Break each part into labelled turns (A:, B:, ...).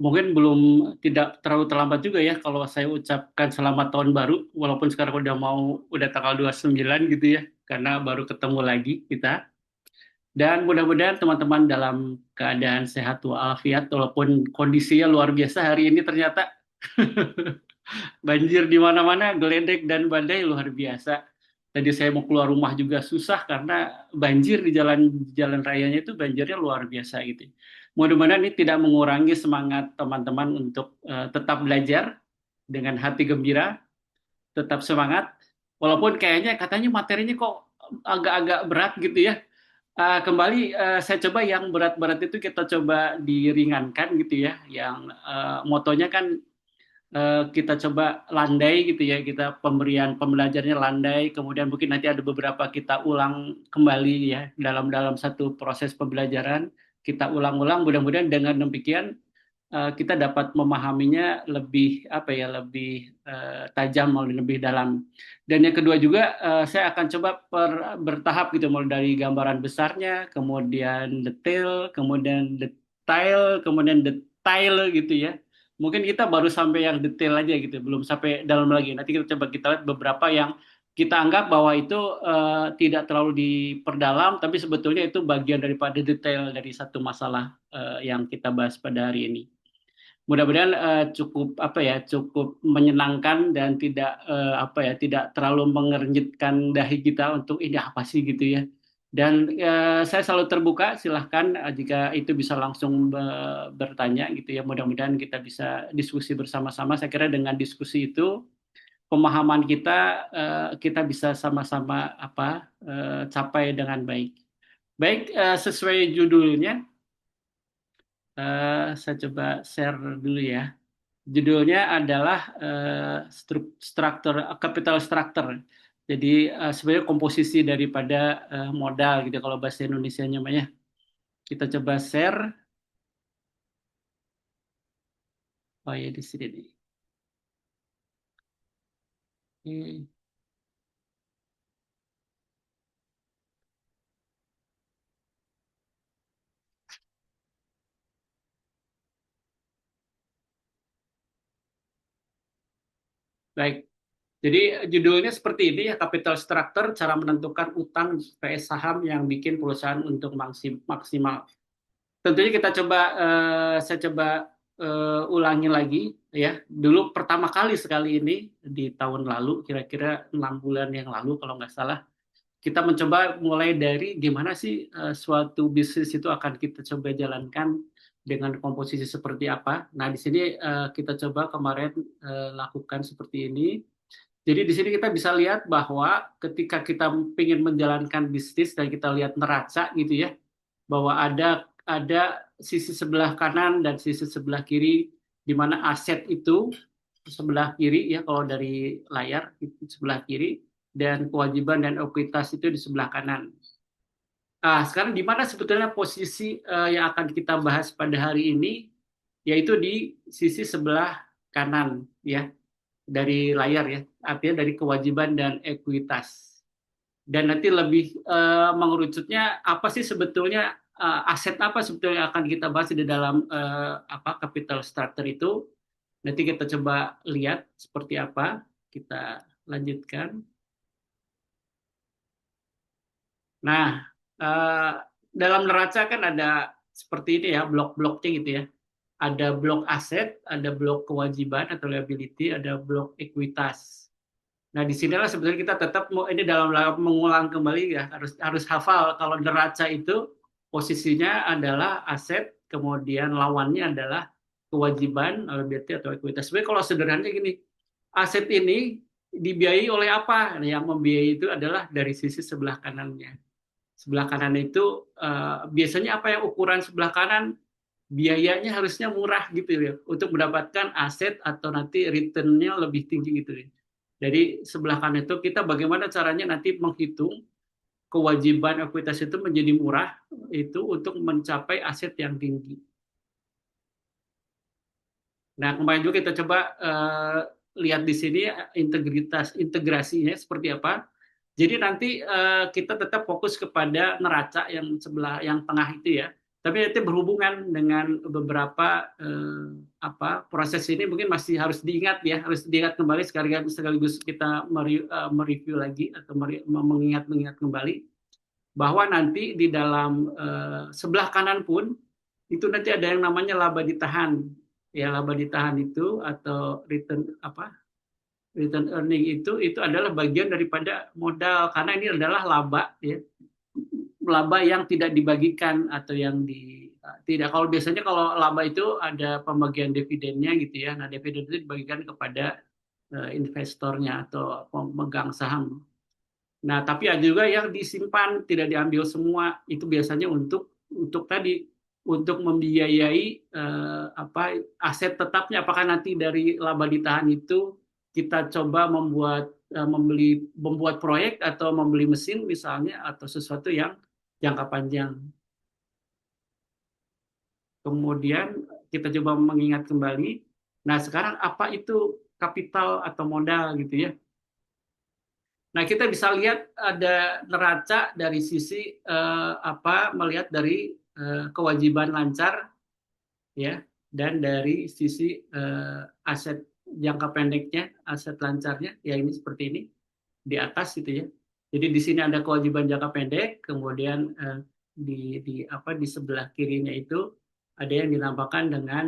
A: Mungkin belum tidak terlalu terlambat juga ya kalau saya ucapkan selamat tahun baru, walaupun sekarang udah tanggal 29 gitu ya, karena baru ketemu lagi kita. Dan mudah-mudahan teman-teman dalam keadaan sehat walafiat, walaupun kondisinya luar biasa hari ini ternyata banjir di mana-mana, geledek dan badai luar biasa. Tadi saya mau keluar rumah juga susah karena banjir di jalan rayanya itu banjirnya luar biasa gitu. Mudah-mudahan ini tidak mengurangi semangat teman-teman untuk tetap belajar dengan hati gembira, tetap semangat. Walaupun kayaknya katanya materinya kok agak-agak berat gitu ya. Kembali saya coba yang berat-berat itu kita coba diringankan gitu ya. Yang motonya kan kita coba landai gitu ya, kita pemberian pembelajarannya landai, kemudian mungkin nanti ada beberapa kita ulang kembali ya dalam dalam satu proses pembelajaran, kita ulang-ulang, mudah-mudahan dengan demikian kita dapat memahaminya lebih apa ya, lebih tajam, lebih dalam. Dan yang kedua juga saya akan coba bertahap gitu, mulai dari gambaran besarnya, kemudian kemudian detail gitu ya. Mungkin kita baru sampai yang detail aja gitu, belum sampai dalam lagi. Nanti kita lihat beberapa yang kita anggap bahwa itu tidak terlalu diperdalam, tapi sebetulnya itu bagian daripada detail dari satu masalah yang kita bahas pada hari ini. Mudah-mudahan cukup apa ya, cukup menyenangkan dan tidak apa ya, tidak terlalu mengernyitkan dahi kita untuk ini apa sih gitu ya. Dan saya selalu terbuka, silahkan jika itu bisa langsung bertanya gitu ya. Mudah-mudahan kita bisa diskusi bersama-sama. Saya kira dengan diskusi itu pemahaman kita bisa sama-sama capai dengan baik. Baik, sesuai judulnya, saya coba share dulu ya. Judulnya adalah struktur capital structure. Jadi sebenarnya komposisi daripada modal gitu kalau bahasa Indonesia namanya. Kita coba share. Oh ya di sini nih. Hmm, baik. Jadi judulnya seperti ini ya, capital structure, cara menentukan utang vs saham yang bikin perusahaan untuk maksimal. Tentunya saya coba ulangi lagi ya. Dulu pertama kali sekali ini di tahun lalu, kira-kira 6 bulan yang lalu kalau nggak salah, kita mencoba mulai dari gimana sih suatu bisnis itu akan kita coba jalankan dengan komposisi seperti apa. Nah, di sini kita coba kemarin lakukan seperti ini. Jadi di sini kita bisa lihat bahwa ketika kita ingin menjalankan bisnis dan kita lihat neraca gitu ya, bahwa ada sisi sebelah kanan dan sisi sebelah kiri, di mana aset itu sebelah kiri ya kalau dari layar itu sebelah kiri, dan kewajiban dan ekuitas itu di sebelah kanan. Sekarang di mana sebetulnya posisi yang akan kita bahas pada hari ini, yaitu di sisi sebelah kanan ya dari layar ya, artinya dari kewajiban dan ekuitas. Dan nanti lebih mengerucutnya apa sih sebetulnya aset apa sebetulnya akan kita bahas di dalam capital structure itu. Nanti kita coba lihat seperti apa. Kita lanjutkan. Nah, eh, dalam neraca kan ada seperti ini ya, blok-bloknya gitu ya. Ada blok aset, ada blok kewajiban atau liability, ada blok ekuitas. Nah, di sinilah sebenarnya kita tetap ini dalam mengulang kembali ya, harus harus hafal kalau neraca itu posisinya adalah aset, kemudian lawannya adalah kewajiban, liability atau ekuitas. Sebenarnya kalau sederhananya gini, aset ini dibiayai oleh apa? Nah, yang membiayai itu adalah dari sisi sebelah kanannya. Sebelah kanan itu biasanya apa yang ukuran sebelah kanan, biayanya harusnya murah gitu ya untuk mendapatkan aset atau nanti return-nya lebih tinggi gitu ya. Jadi sebelah kanan itu kita bagaimana caranya nanti menghitung kewajiban ekuitas itu menjadi murah itu untuk mencapai aset yang tinggi. Nah, kemarin juga kita coba lihat di sini integrasinya seperti apa. Jadi nanti kita tetap fokus kepada neraca yang sebelah yang tengah itu ya. Tapi itu berhubungan dengan beberapa proses ini mungkin masih harus diingat ya, harus diingat kembali sekaligus kita mereview lagi atau mengingat kembali bahwa nanti di dalam sebelah kanan pun itu nanti ada yang namanya laba ditahan. Ya, laba ditahan itu atau return earning itu adalah bagian daripada modal karena ini adalah laba ya, laba yang tidak dibagikan atau yang tidak. Kalau biasanya kalau laba itu ada pembagian dividennya gitu ya. Nah, dividen itu dibagikan kepada investornya atau pemegang saham. Nah, tapi ada juga yang disimpan, tidak diambil semua. Itu biasanya untuk tadi untuk membiayai aset tetapnya. Apakah nanti dari laba ditahan itu kita coba membuat proyek atau membeli mesin misalnya atau sesuatu yang jangka panjang. Kemudian kita coba mengingat kembali. Nah, sekarang apa itu kapital atau modal gitu ya? Nah, kita bisa lihat ada neraca dari sisi melihat dari kewajiban lancar ya, dan dari sisi aset jangka pendeknya, aset lancarnya ya ini seperti ini di atas gitu ya. Jadi di sini ada kewajiban jangka pendek, kemudian di sebelah kirinya itu ada yang dinamakan dengan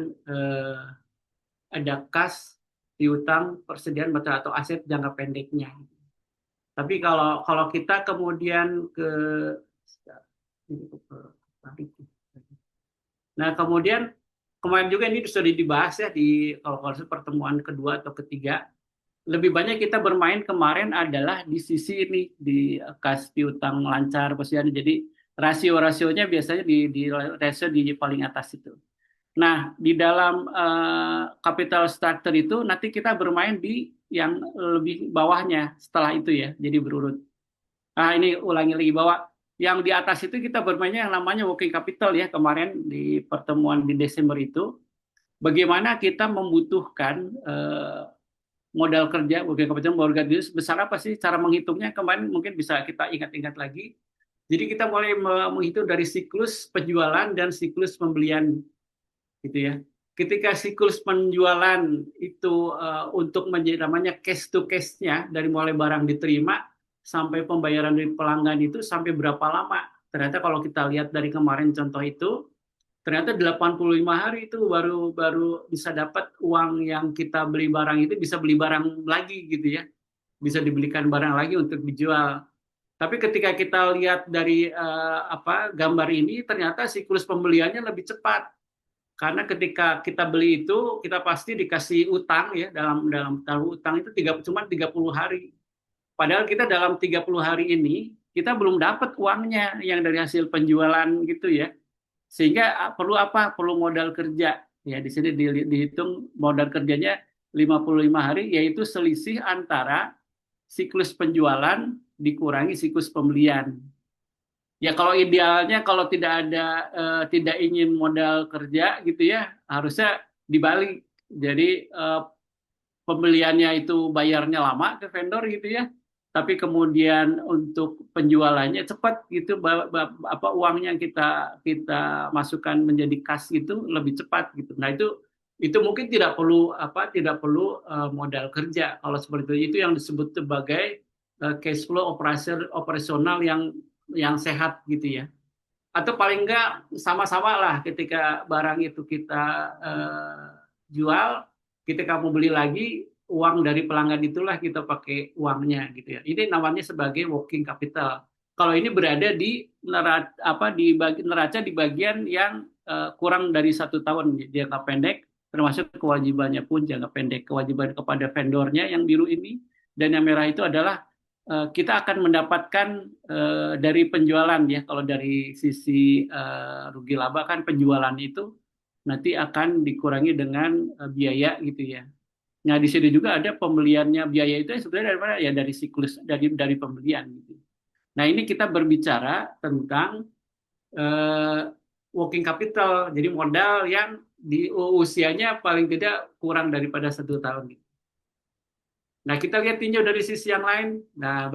A: ada kas piutang persediaan modal atau aset jangka pendeknya. Tapi kalau kita kemudian nah kemudian kemarin juga ini sudah dibahas ya di kalau pertemuan kedua atau ketiga. Lebih banyak kita bermain kemarin adalah di sisi ini di kas piutang lancar persediaan. Jadi rasio-rasionya biasanya di rasio di paling atas itu. Nah, di dalam capital structure itu nanti kita bermain di yang lebih bawahnya setelah itu ya, jadi berurut. Nah, ini ulangi lagi bahwa yang di atas itu kita bermainnya yang namanya working capital ya, kemarin di pertemuan di Desember itu. Bagaimana kita membutuhkan modal kerja, working capital modal kerja sebesar apa sih? Cara menghitungnya kemarin mungkin bisa kita ingat-ingat lagi. Jadi kita mulai menghitung dari siklus penjualan dan siklus pembelian gitu ya. Ketika siklus penjualan itu untuk menjadi namanya cash to cash-nya dari mulai barang diterima sampai pembayaran dari pelanggan itu sampai berapa lama? Ternyata kalau kita lihat dari kemarin contoh itu, ternyata 85 hari itu baru baru bisa dapat uang yang kita beli barang itu bisa beli barang lagi gitu ya. Bisa dibelikan barang lagi untuk dijual. Tapi ketika kita lihat dari gambar ini ternyata siklus pembeliannya lebih cepat. Karena ketika kita beli itu, kita pasti dikasih utang ya, dalam utang itu cuma 30 hari. Padahal kita dalam 30 hari ini, kita belum dapat uangnya yang dari hasil penjualan gitu ya. Sehingga perlu apa? Perlu modal kerja. Ya, di sini dihitung modal kerjanya 55 hari, yaitu selisih antara siklus penjualan dikurangi siklus pembelian. Ya kalau idealnya kalau tidak ingin modal kerja gitu ya harusnya dibalik. Jadi pembeliannya itu bayarnya lama ke vendor gitu ya. Tapi kemudian untuk penjualannya cepat gitu uangnya yang kita masukkan menjadi kas itu lebih cepat gitu. Nah, itu mungkin tidak perlu modal kerja. Kalau seperti itu yang disebut sebagai cash flow operasional yang sehat gitu ya. Atau paling enggak sama-sama lah ketika barang itu kita jual, ketika mau beli lagi uang dari pelanggan itulah kita pakai uangnya gitu ya. Ini namanya sebagai working capital. Kalau ini berada di neraca di bagian yang kurang dari 1 tahun jangka pendek, termasuk kewajibannya pun jangka pendek. Kewajiban kepada vendornya yang biru ini dan yang merah itu adalah kita akan mendapatkan dari penjualan ya. Kalau dari sisi rugi laba kan penjualan itu nanti akan dikurangi dengan biaya gitu ya. Nah, di sini juga ada pembeliannya biaya itu sebenarnya dari mana? Ya dari siklus dari pembelian gitu. Nah, ini kita berbicara tentang working capital, jadi modal yang di usianya paling tidak kurang daripada 1 tahun. Gitu. Nah, kita lihat tinjau dari sisi yang lain. Nah,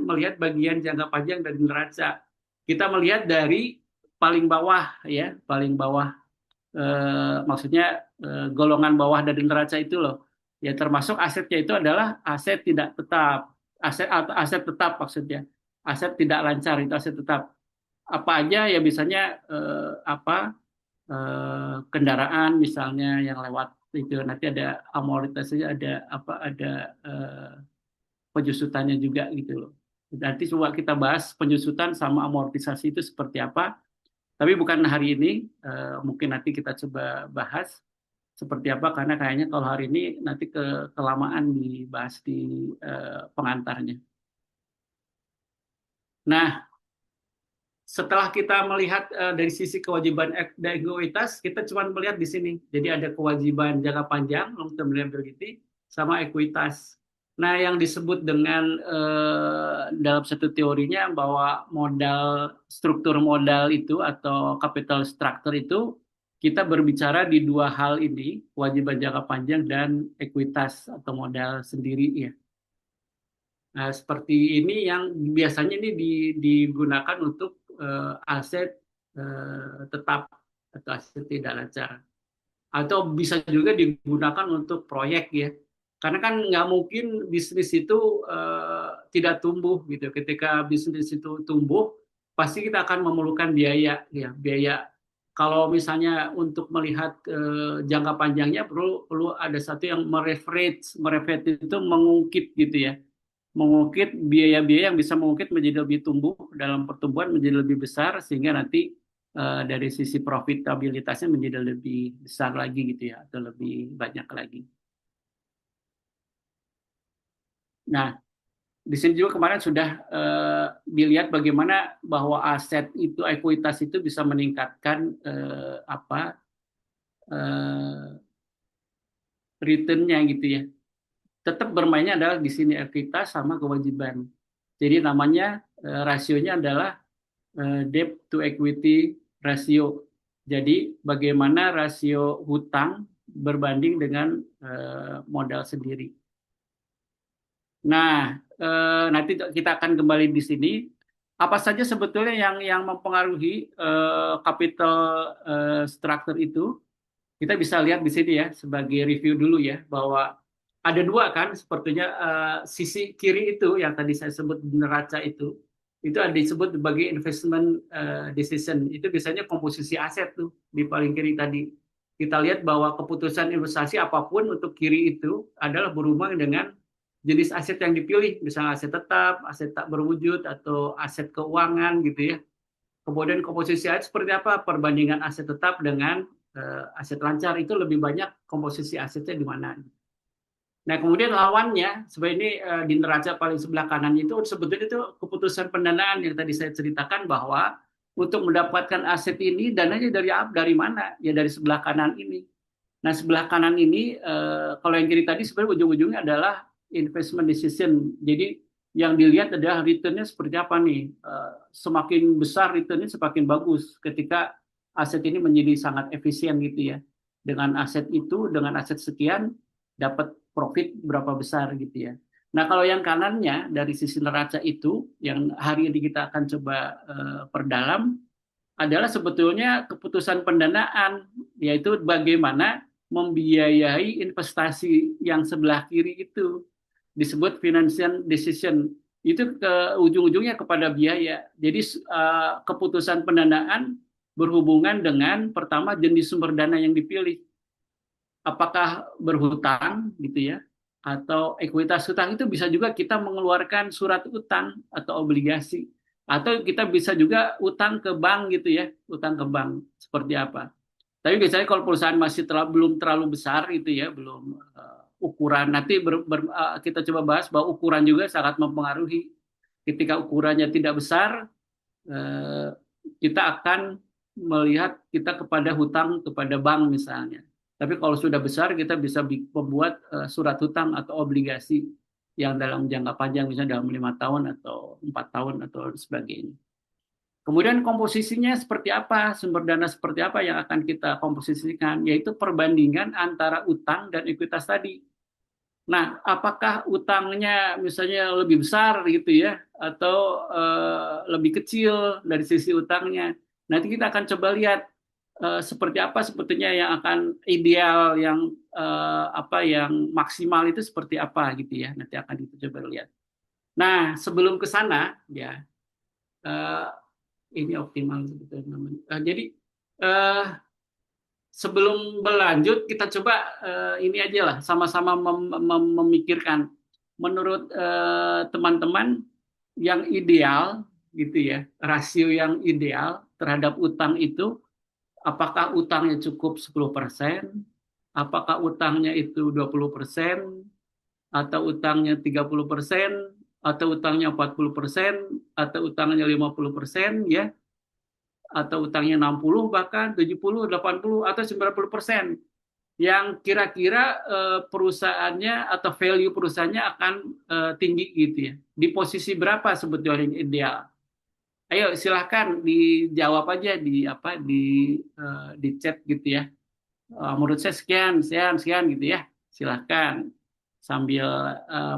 A: melihat bagian jangka panjang dari neraca. Kita melihat dari paling bawah ya, paling bawah maksudnya golongan bawah dari neraca itu loh. Ya termasuk asetnya itu adalah aset tidak tetap, aset atau aset tetap maksudnya. Aset tidak lancar itu aset tetap. Apa aja ya biasanya apa kendaraan misalnya yang lewat itu nanti ada amortisasinya ada apa ada eh, penyusutannya juga gitu loh. Nanti coba kita bahas penyusutan sama amortisasi itu seperti apa. Tapi bukan hari ini, mungkin nanti kita coba bahas seperti apa karena kayaknya kalau hari ini nanti kelamaan dibahas di pengantarnya. Nah, setelah kita melihat dari sisi kewajiban dan ekuitas, kita cuma melihat di sini. Jadi ada kewajiban jangka panjang, long term liability, sama ekuitas. Nah, yang disebut dengan dalam satu teorinya bahwa modal struktur modal itu atau capital structure itu kita berbicara di dua hal ini, kewajiban jangka panjang dan ekuitas atau modal sendiri ya. Nah, seperti ini yang biasanya ini digunakan untuk aset tetap atau aset tidak lancar. Atau bisa juga digunakan untuk proyek ya. Karena kan nggak mungkin bisnis itu tidak tumbuh gitu. Ketika bisnis itu tumbuh, pasti kita akan memerlukan biaya ya. Biaya kalau misalnya untuk melihat jangka panjangnya perlu ada satu yang mereference itu mengungkit gitu ya, mengungkit biaya-biaya yang bisa mengungkit menjadi lebih tumbuh dalam pertumbuhan menjadi lebih besar sehingga nanti dari sisi profitabilitasnya menjadi lebih besar lagi gitu ya atau lebih banyak lagi. Nah, di sini juga kemarin sudah dilihat bagaimana bahwa aset itu ekuitas itu bisa meningkatkan apa returnnya gitu ya. Tetap bermainnya adalah di sini ekuitas sama kewajiban. Jadi namanya rasionya adalah debt to equity ratio. Jadi bagaimana rasio hutang berbanding dengan modal sendiri. Nah, nanti kita akan kembali di sini. Apa saja sebetulnya yang mempengaruhi capital structure itu? Kita bisa lihat di sini ya sebagai review dulu ya bahwa ada dua kan sepertinya sisi kiri itu yang tadi saya sebut neraca itu ada disebut sebagai investment decision, itu biasanya komposisi aset tuh di paling kiri tadi. Kita lihat bahwa keputusan investasi apapun untuk kiri itu adalah berhubungan dengan jenis aset yang dipilih, misalnya aset tetap, aset tak berwujud, atau aset keuangan gitu ya. Kemudian komposisi aset seperti apa? Perbandingan aset tetap dengan aset lancar itu lebih banyak komposisi asetnya di mana. Nah, kemudian lawannya, sebenarnya ini di neraca paling sebelah kanan itu sebetulnya itu keputusan pendanaan yang tadi saya ceritakan bahwa untuk mendapatkan aset ini dananya dari mana? Ya dari sebelah kanan ini. Nah, sebelah kanan ini kalau yang kiri tadi sebenarnya ujung-ujungnya adalah investment decision. Jadi yang dilihat adalah return-nya seperti apa nih. Semakin besar return-nya semakin bagus ketika aset ini menjadi sangat efisien gitu ya. Dengan aset itu, dengan aset sekian dapat profit berapa besar gitu ya. Nah, kalau yang kanannya dari sisi neraca itu yang hari ini kita akan coba perdalam adalah sebetulnya keputusan pendanaan, yaitu bagaimana membiayai investasi yang sebelah kiri itu disebut financial decision. Itu ke ujung-ujungnya kepada biaya. Jadi keputusan pendanaan berhubungan dengan pertama jenis sumber dana yang dipilih. Apakah berhutang gitu ya atau ekuitas hutang, itu bisa juga kita mengeluarkan surat utang atau obligasi, atau kita bisa juga utang ke bank gitu ya, utang ke bank seperti apa. Tapi biasanya kalau perusahaan masih belum terlalu besar itu ya, belum ukuran, nanti kita coba bahas bahwa ukuran juga sangat mempengaruhi. Ketika ukurannya tidak besar, eh, kita akan melihat kita kepada hutang kepada bank misalnya. Tapi kalau sudah besar kita bisa membuat surat hutang atau obligasi yang dalam jangka panjang, misalnya dalam 5 tahun atau 4 tahun atau sebagainya. Kemudian komposisinya seperti apa, sumber dana seperti apa yang akan kita komposisikan, yaitu perbandingan antara utang dan ekuitas tadi. Nah, apakah utangnya misalnya lebih besar gitu ya, atau lebih kecil dari sisi utangnya? Nanti kita akan coba lihat seperti apa sebetulnya yang akan ideal, yang apa yang maksimal itu seperti apa gitu ya. Nanti akan kita coba lihat. Nah, sebelum ke sana ya, eh, ini optimal sebetulnya namanya. Jadi eh, sebelum berlanjut kita coba ini aja lah sama-sama memikirkan menurut teman-teman yang ideal gitu ya, rasio yang ideal terhadap utang itu, apakah utangnya cukup 10%, apakah utangnya itu 20%, atau utangnya 30%, atau utangnya 40%, atau utangnya 50% ya, atau utangnya 60 bahkan 70, 80 atau 90%, yang kira-kira perusahaannya atau value perusahaannya akan tinggi gitu ya. Di posisi berapa sebetulnya yang ideal? Ayo silahkan dijawab aja di apa di chat gitu ya. Menurut saya sekian, sekian, sekian gitu ya. Silahkan sambil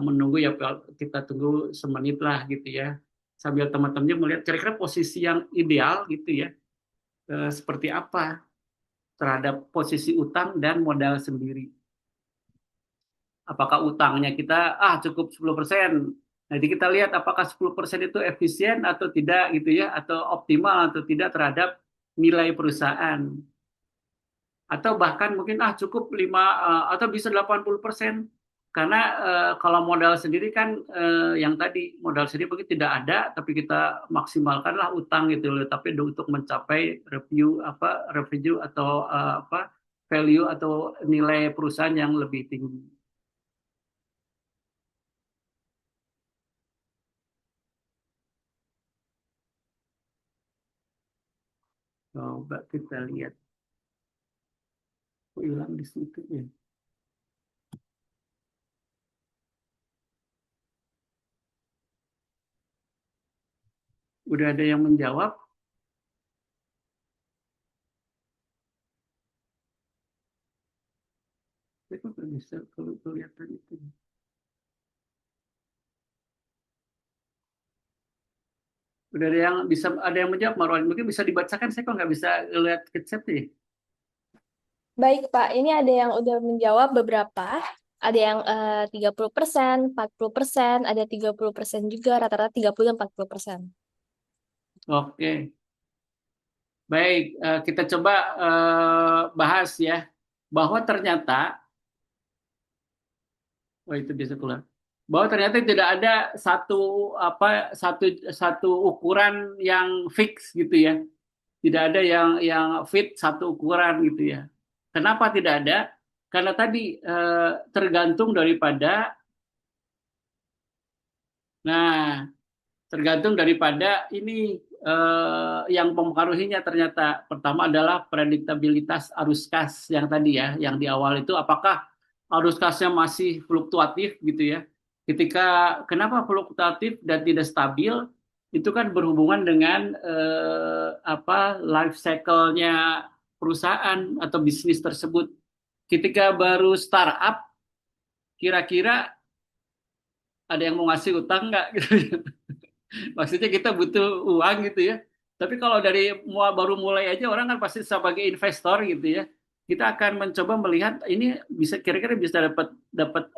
A: menunggu ya, kita tunggu semenit lah gitu ya. Sambil teman-temannya melihat kira-kira posisi yang ideal gitu ya. Seperti apa terhadap posisi utang dan modal sendiri. Apakah utangnya kita cukup 10%. Jadi kita lihat apakah 10% itu efisien atau tidak gitu ya, atau optimal atau tidak terhadap nilai perusahaan. Atau bahkan mungkin cukup 5 atau bisa 80%. Karena kalau modal sendiri kan yang tadi modal sendiri mungkin tidak ada, tapi kita maksimalkanlah utang gitu loh, tapi untuk mencapai revenue atau value atau nilai perusahaan yang lebih tinggi. Coba kita lihat. Kok hilang di situ ya? Udah ada yang menjawab? Saya kok nggak bisa kalau kelihatan itu. Udah ada yang menjawab, Marwan. Mungkin bisa dibacakan, saya kok nggak bisa lihat ke chat nih.
B: Baik, Pak. Ini ada yang udah menjawab beberapa. Ada yang 30%, 40%, ada 30% juga, rata-rata 30 dan 40%.
A: Oke, baik. Kita coba bahas ya, bahwa ternyata, itu bisa keluar. Bahwa ternyata tidak ada satu satu ukuran yang fix gitu ya. Tidak ada yang fit satu ukuran gitu ya. Kenapa tidak ada? Karena tadi tergantung daripada, nah tergantung daripada ini yang mempengaruhinya ternyata. Pertama adalah prediktabilitas arus kas yang tadi ya, yang di awal itu apakah arus kasnya masih fluktuatif gitu ya. Kenapa fluktuatif dan tidak stabil? Itu kan berhubungan dengan life cycle-nya perusahaan atau bisnis tersebut. Ketika baru startup, kira-kira ada yang mau ngasih utang nggak gitu. Maksudnya kita butuh uang gitu ya. Tapi kalau dari baru mulai aja orang kan pasti sebagai investor gitu ya. Kita akan mencoba melihat ini bisa kira-kira bisa dapat dapat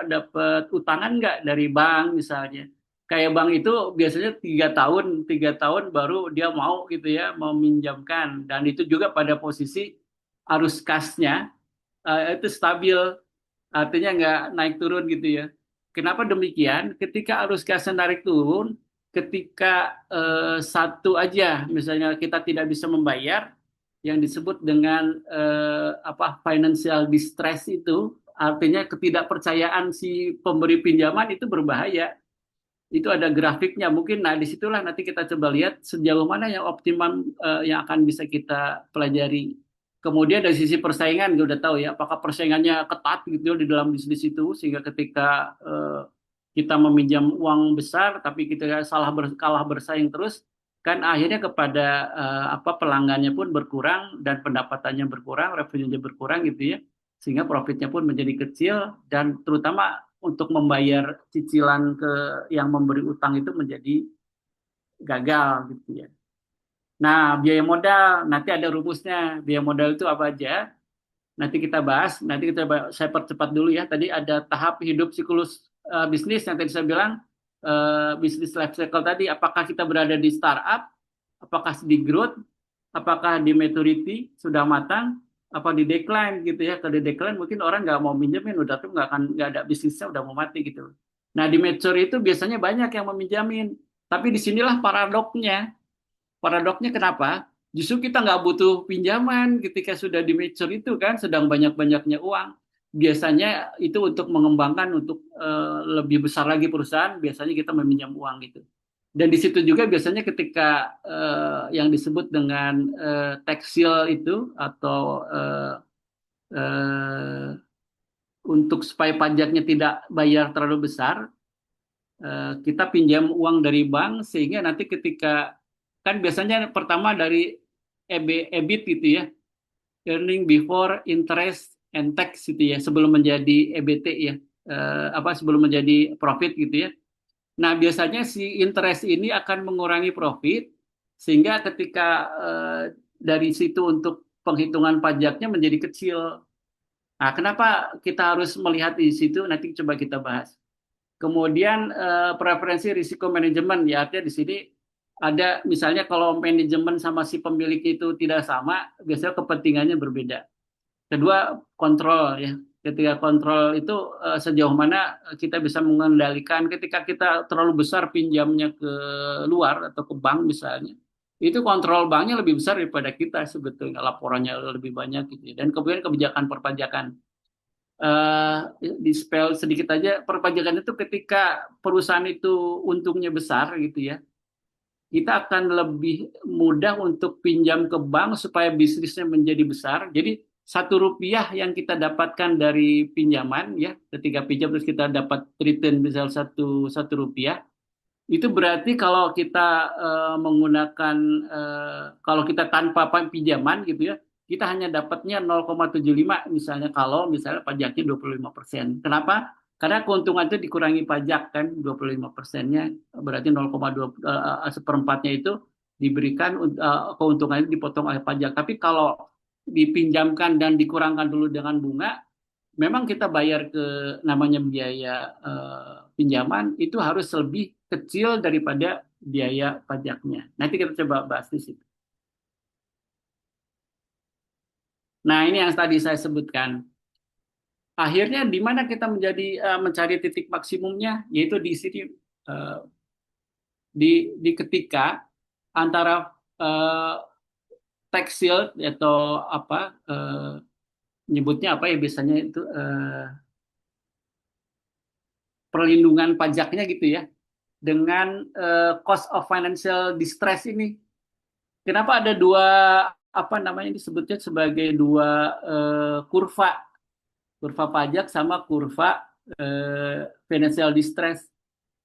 A: dapat utangan nggak dari bank misalnya. Kayak bank itu biasanya 3 tahun baru dia mau gitu ya meminjamkan, dan itu juga pada posisi arus kasnya itu stabil, artinya nggak naik turun gitu ya. Kenapa demikian? Ketika arus kasnya naik turun, ketika satu aja, misalnya kita tidak bisa membayar, yang disebut dengan financial distress itu, artinya ketidakpercayaan si pemberi pinjaman itu berbahaya. Itu ada grafiknya mungkin. Nah, disitulah nanti kita coba lihat sejauh mana yang optimum yang akan bisa kita pelajari. Kemudian dari sisi persaingan, kita udah tahu ya, apakah persaingannya ketat gitu di dalam bisnis itu, sehingga ketika kita meminjam uang besar, tapi kita kalah bersaing terus, kan akhirnya kepada pelanggannya pun berkurang dan pendapatannya berkurang, revenue-nya berkurang gitu ya, sehingga profitnya pun menjadi kecil, dan terutama untuk membayar cicilan ke yang memberi utang itu menjadi gagal gitu ya. Nah, biaya modal nanti ada rumusnya. Biaya modal itu apa aja? Nanti kita bahas. Saya percepat dulu ya. Tadi ada tahap hidup siklus bisnis yang tadi saya bilang bisnis life cycle tadi. Apakah kita berada di startup? Apakah di growth? Apakah di maturity sudah matang? Apa di decline gitu ya? Kalau di decline mungkin orang nggak mau minjemin, udah tuh nggak ada bisnisnya, udah mau mati gitu. Nah di mature itu biasanya banyak yang meminjamin. Tapi disinilah paradoknya. Paradoknya kenapa? Justru kita nggak butuh pinjaman ketika sudah di mature itu kan sedang banyak-banyaknya uang. Biasanya itu untuk mengembangkan untuk lebih besar lagi perusahaan, biasanya kita meminjam uang gitu. Dan di situ juga biasanya ketika yang disebut dengan tax shield itu atau eh, untuk supaya pajaknya tidak bayar terlalu besar, kita pinjam uang dari bank sehingga nanti ketika kan biasanya pertama dari EBIT gitu ya, earning before interest and tax gitu ya, sebelum menjadi EBT ya, apa sebelum menjadi profit gitu ya. Nah, biasanya si interest ini akan mengurangi profit sehingga ketika dari situ untuk penghitungan pajaknya menjadi kecil. Nah, kenapa kita harus melihat di situ? Nanti coba kita bahas. Kemudian preferensi risiko manajemen ya artinya di sini ada misalnya kalau manajemen sama si pemilik itu tidak sama, biasanya kepentingannya berbeda. Kedua, kontrol ya. Ketika kontrol itu sejauh mana kita bisa mengendalikan ketika kita terlalu besar pinjamnya ke luar atau ke bank misalnya. Itu kontrol banknya lebih besar daripada kita sebetulnya laporannya lebih banyak gitu ya. Dan kemudian kebijakan perpajakan di spell sedikit aja perpajakan itu ketika perusahaan itu untungnya besar gitu ya kita akan lebih mudah untuk pinjam ke bank supaya bisnisnya menjadi besar. Jadi satu rupiah yang kita dapatkan dari pinjaman ya, ketika pinjam terus kita dapat return misal satu rupiah, itu berarti kalau kita menggunakan kalau kita tanpa pinjaman gitu ya, kita hanya dapatnya 0,75 misalnya kalau misalnya pajaknya 25%. Kenapa? Karena keuntungan itu dikurangi pajak kan 25%-nya berarti 0,2 seperempatnya itu diberikan keuntungan itu dipotong oleh pajak. Tapi kalau dipinjamkan dan dikurangkan dulu dengan bunga, memang kita bayar ke namanya biaya pinjaman itu harus lebih kecil daripada biaya pajaknya. Nanti kita coba bahas di situ. Nah, ini yang tadi saya sebutkan. Akhirnya di mana kita mencari titik maksimumnya, yaitu di sini eh, di ketika antara eh, tax shield atau apa nyebutnya apa ya biasanya itu perlindungan pajaknya gitu ya dengan cost of financial distress ini. Kenapa ada dua apa namanya disebutnya sebagai dua kurva, kurva pajak sama kurva financial distress.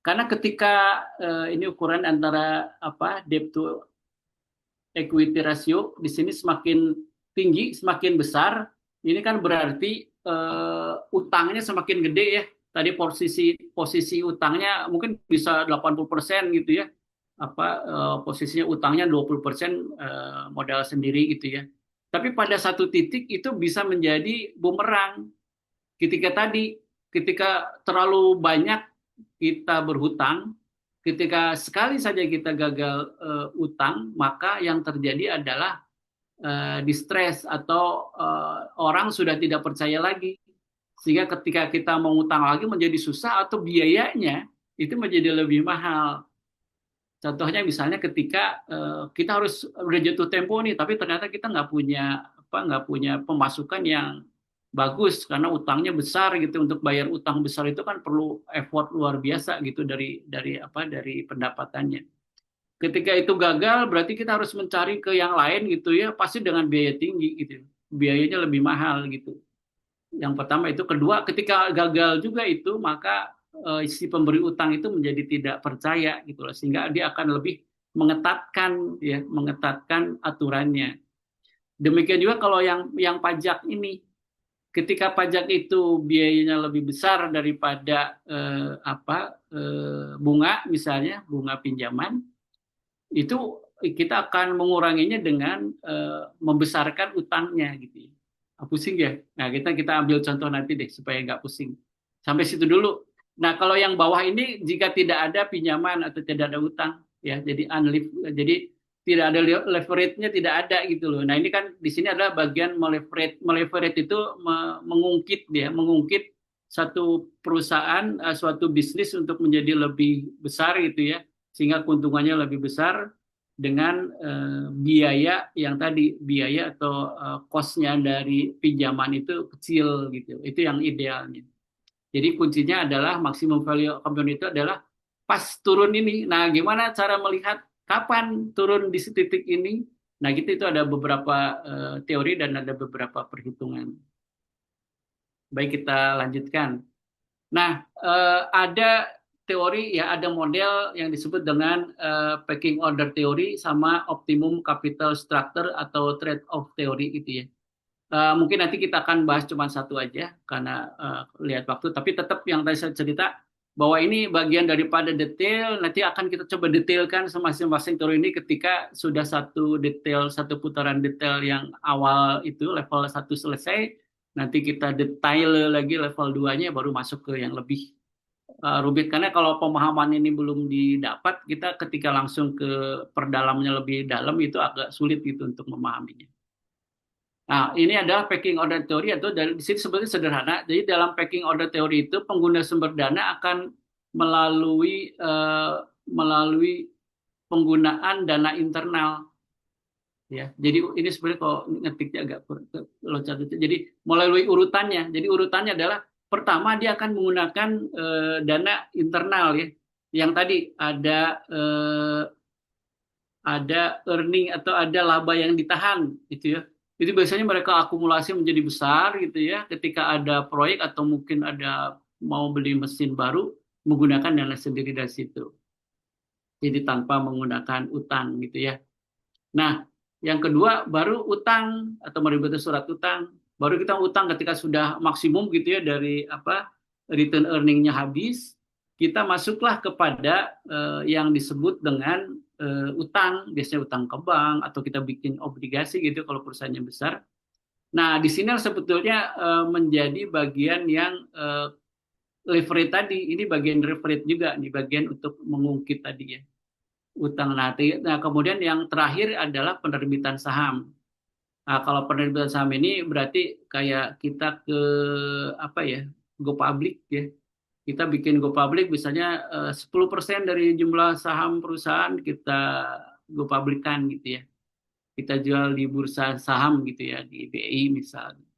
A: Karena ketika ini ukuran antara apa debt to equity ratio di sini semakin tinggi, semakin besar, ini kan berarti utangnya semakin gede ya. Tadi posisi posisi utangnya mungkin bisa 80% gitu ya. Apa posisinya utangnya 20% modal sendiri gitu ya. Tapi pada satu titik itu bisa menjadi bumerang. Ketika terlalu banyak kita berhutang, ketika sekali saja kita gagal utang, maka yang terjadi adalah distress atau orang sudah tidak percaya lagi. Sehingga ketika kita mengutang lagi menjadi susah atau biayanya itu menjadi lebih mahal. Contohnya misalnya ketika kita harus udah jatuh tempo nih, tapi ternyata kita nggak punya pemasukan yang bagus karena utangnya besar gitu. Untuk bayar utang besar itu kan perlu effort luar biasa gitu dari pendapatannya. Ketika itu gagal, berarti kita harus mencari ke yang lain gitu ya, pasti dengan biaya tinggi gitu. Biayanya lebih mahal gitu. Yang pertama itu, kedua ketika gagal juga itu maka si pemberi utang itu menjadi tidak percaya gitu loh, sehingga dia akan lebih mengetatkan aturannya. Demikian juga kalau yang pajak ini, ketika pajak itu biayanya lebih besar daripada bunga misalnya bunga pinjaman itu kita akan menguranginya dengan membesarkan utangnya gitu ya. Pusing ya. Nah, kita ambil contoh nanti deh supaya nggak pusing. Sampai situ dulu. Nah, kalau yang bawah ini jika tidak ada pinjaman atau tidak ada utang ya, jadi tidak ada leverage-nya, tidak ada gitu loh. Nah, ini kan di sini adalah bagian meleverage. Meleverage itu mengungkit dia, mengungkit satu perusahaan, suatu bisnis untuk menjadi lebih besar gitu ya, sehingga keuntungannya lebih besar dengan biaya yang tadi, biaya atau cost-nya dari pinjaman itu kecil gitu. Itu yang idealnya. Jadi kuncinya adalah maximum value compound itu adalah pas turun ini. Nah, gimana cara melihat kapan turun di titik ini? Nah, gitu itu ada beberapa teori dan ada beberapa perhitungan. Baik, kita lanjutkan. Nah, ada teori ya, ada model yang disebut dengan pecking order theory sama optimum capital structure atau trade-off theory gitu ya. Mungkin nanti kita akan bahas cuma satu aja karena lihat waktu, tapi tetap yang tadi saya cerita bahwa ini bagian daripada detail, nanti akan kita coba detailkan masing-masing teori ini ketika sudah satu putaran detail yang awal itu level satu selesai, nanti kita detail lagi level 2-nya baru masuk ke yang lebih rumit, karena kalau pemahaman ini belum didapat, kita ketika langsung ke perdalamnya lebih dalam itu agak sulit gitu untuk memahaminya. Nah, ini adalah pecking order theory atau dari di sini sebetulnya sederhana. Jadi dalam pecking order theory itu pengguna sumber dana akan melalui melalui penggunaan dana internal ya. Jadi ini sebenarnya kalau ngetiknya agak loncat itu. Jadi melalui urutannya. Jadi urutannya adalah pertama dia akan menggunakan dana internal ya. Yang tadi ada earning atau ada laba yang ditahan gitu ya. Itu biasanya mereka akumulasi menjadi besar gitu ya ketika ada proyek atau mungkin ada mau beli mesin baru menggunakan dana sendiri dari situ. Jadi tanpa menggunakan utang gitu ya. Nah, yang kedua baru utang atau menerbitkan surat utang. Baru kita utang ketika sudah maksimum gitu ya dari return earning-nya habis, kita masuklah kepada yang disebut dengan utang, biasanya utang ke bank atau kita bikin obligasi gitu kalau perusahaannya besar. Nah, di sini sebetulnya menjadi bagian yang leverage tadi, ini bagian leverage juga, nih bagian untuk mengungkit tadi ya utang. Nah, kemudian yang terakhir adalah penerbitan saham. Nah, kalau penerbitan saham ini berarti kayak kita ke apa ya, go public ya. Kita bikin go public misalnya 10% dari jumlah saham perusahaan kita go publikan gitu ya. Kita jual di bursa saham gitu ya, di BI misalnya.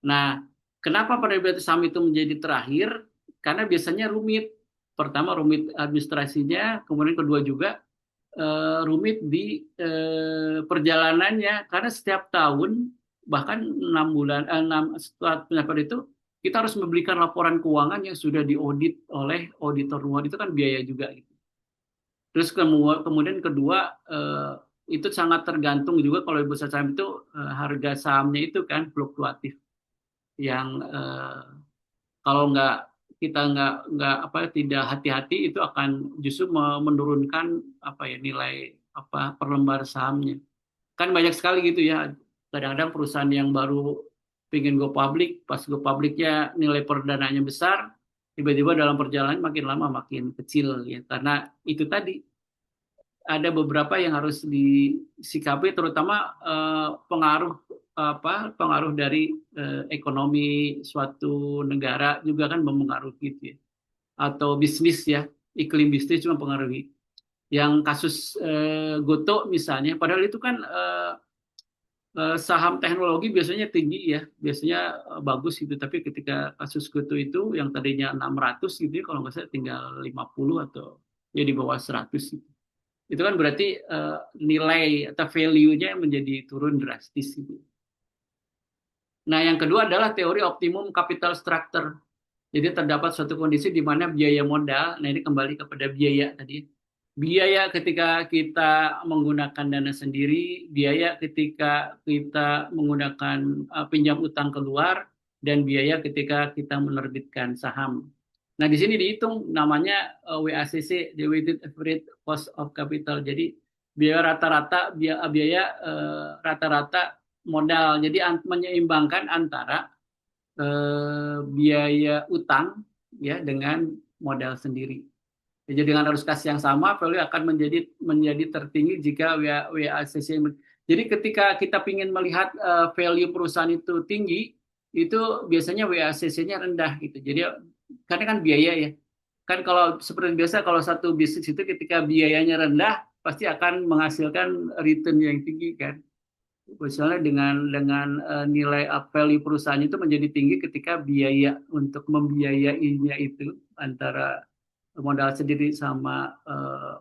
A: Nah, kenapa penerbitan saham itu menjadi terakhir? Karena biasanya rumit. Pertama rumit administrasinya, kemudian kedua juga rumit di perjalanannya, karena setiap tahun bahkan 6 bulan setelah pendaftaran itu kita harus memberikan laporan keuangan yang sudah diaudit oleh auditor luar, itu kan biaya juga gitu. Terus kemudian kedua itu sangat tergantung juga kalau di bursa saham itu harga sahamnya itu kan fluktuatif yang kalau tidak hati-hati itu akan justru menurunkan nilai per lembar sahamnya. Kan banyak sekali gitu ya. Kadang-kadang perusahaan yang baru pengen go public, pas go publicnya nilai perdananya besar, tiba-tiba dalam perjalanan makin lama makin kecil ya. Karena itu tadi ada beberapa yang harus disikapi, terutama pengaruh dari ekonomi suatu negara juga kan mempengaruhi gitu ya, atau bisnis ya, iklim bisnis cuma mempengaruhi. Yang kasus Goto misalnya, padahal itu kan saham teknologi biasanya tinggi ya, biasanya bagus gitu, tapi ketika kasus Goto itu yang tadinya 600 gitu ya, kalau nggak salah tinggal 50 atau ya di bawah 100 gitu. Itu kan berarti nilai atau value-nya menjadi turun drastis gitu. Nah, yang kedua adalah teori optimum capital structure. Jadi terdapat suatu kondisi di mana biaya modal, nah ini kembali kepada biaya tadi. Biaya ketika kita menggunakan dana sendiri, biaya ketika kita menggunakan pinjam utang keluar, dan biaya ketika kita menerbitkan saham. Nah, di sini dihitung namanya WACC, the weighted average cost of capital. Jadi biaya rata-rata rata-rata modal. Jadi menyeimbangkan antara biaya utang ya dengan modal sendiri. Jadi dengan arus kas yang sama, value akan menjadi tertinggi jika WACC. Jadi ketika kita ingin melihat value perusahaan itu tinggi, itu biasanya WACC-nya rendah gitu. Jadi karena kan biaya ya. Kan kalau seperti biasa kalau satu bisnis itu ketika biayanya rendah pasti akan menghasilkan return yang tinggi kan. Misalnya dengan nilai value perusahaan itu menjadi tinggi ketika biaya untuk membiayainya itu antara modal sendiri sama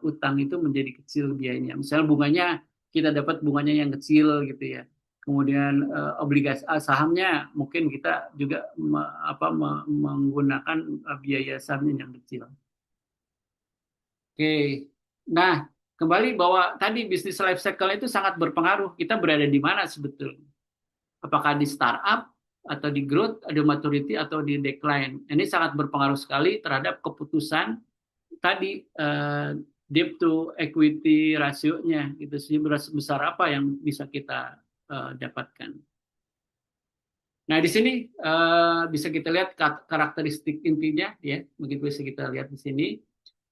A: utang itu menjadi kecil biayanya. Misalnya bunganya kita dapat bunganya yang kecil gitu ya. Kemudian obligasi sahamnya mungkin kita juga menggunakan biaya sahamnya yang kecil. Oke. Nah, kembali bahwa tadi bisnis life cycle itu sangat berpengaruh. Kita berada di mana sebetulnya? Apakah di startup atau di growth, di maturity atau di decline? Ini sangat berpengaruh sekali terhadap keputusan tadi debt to equity rasionya itu sih besar apa yang bisa kita dapatkan. Nah di sini bisa kita lihat karakteristik intinya ya, begitu bisa kita lihat di sini.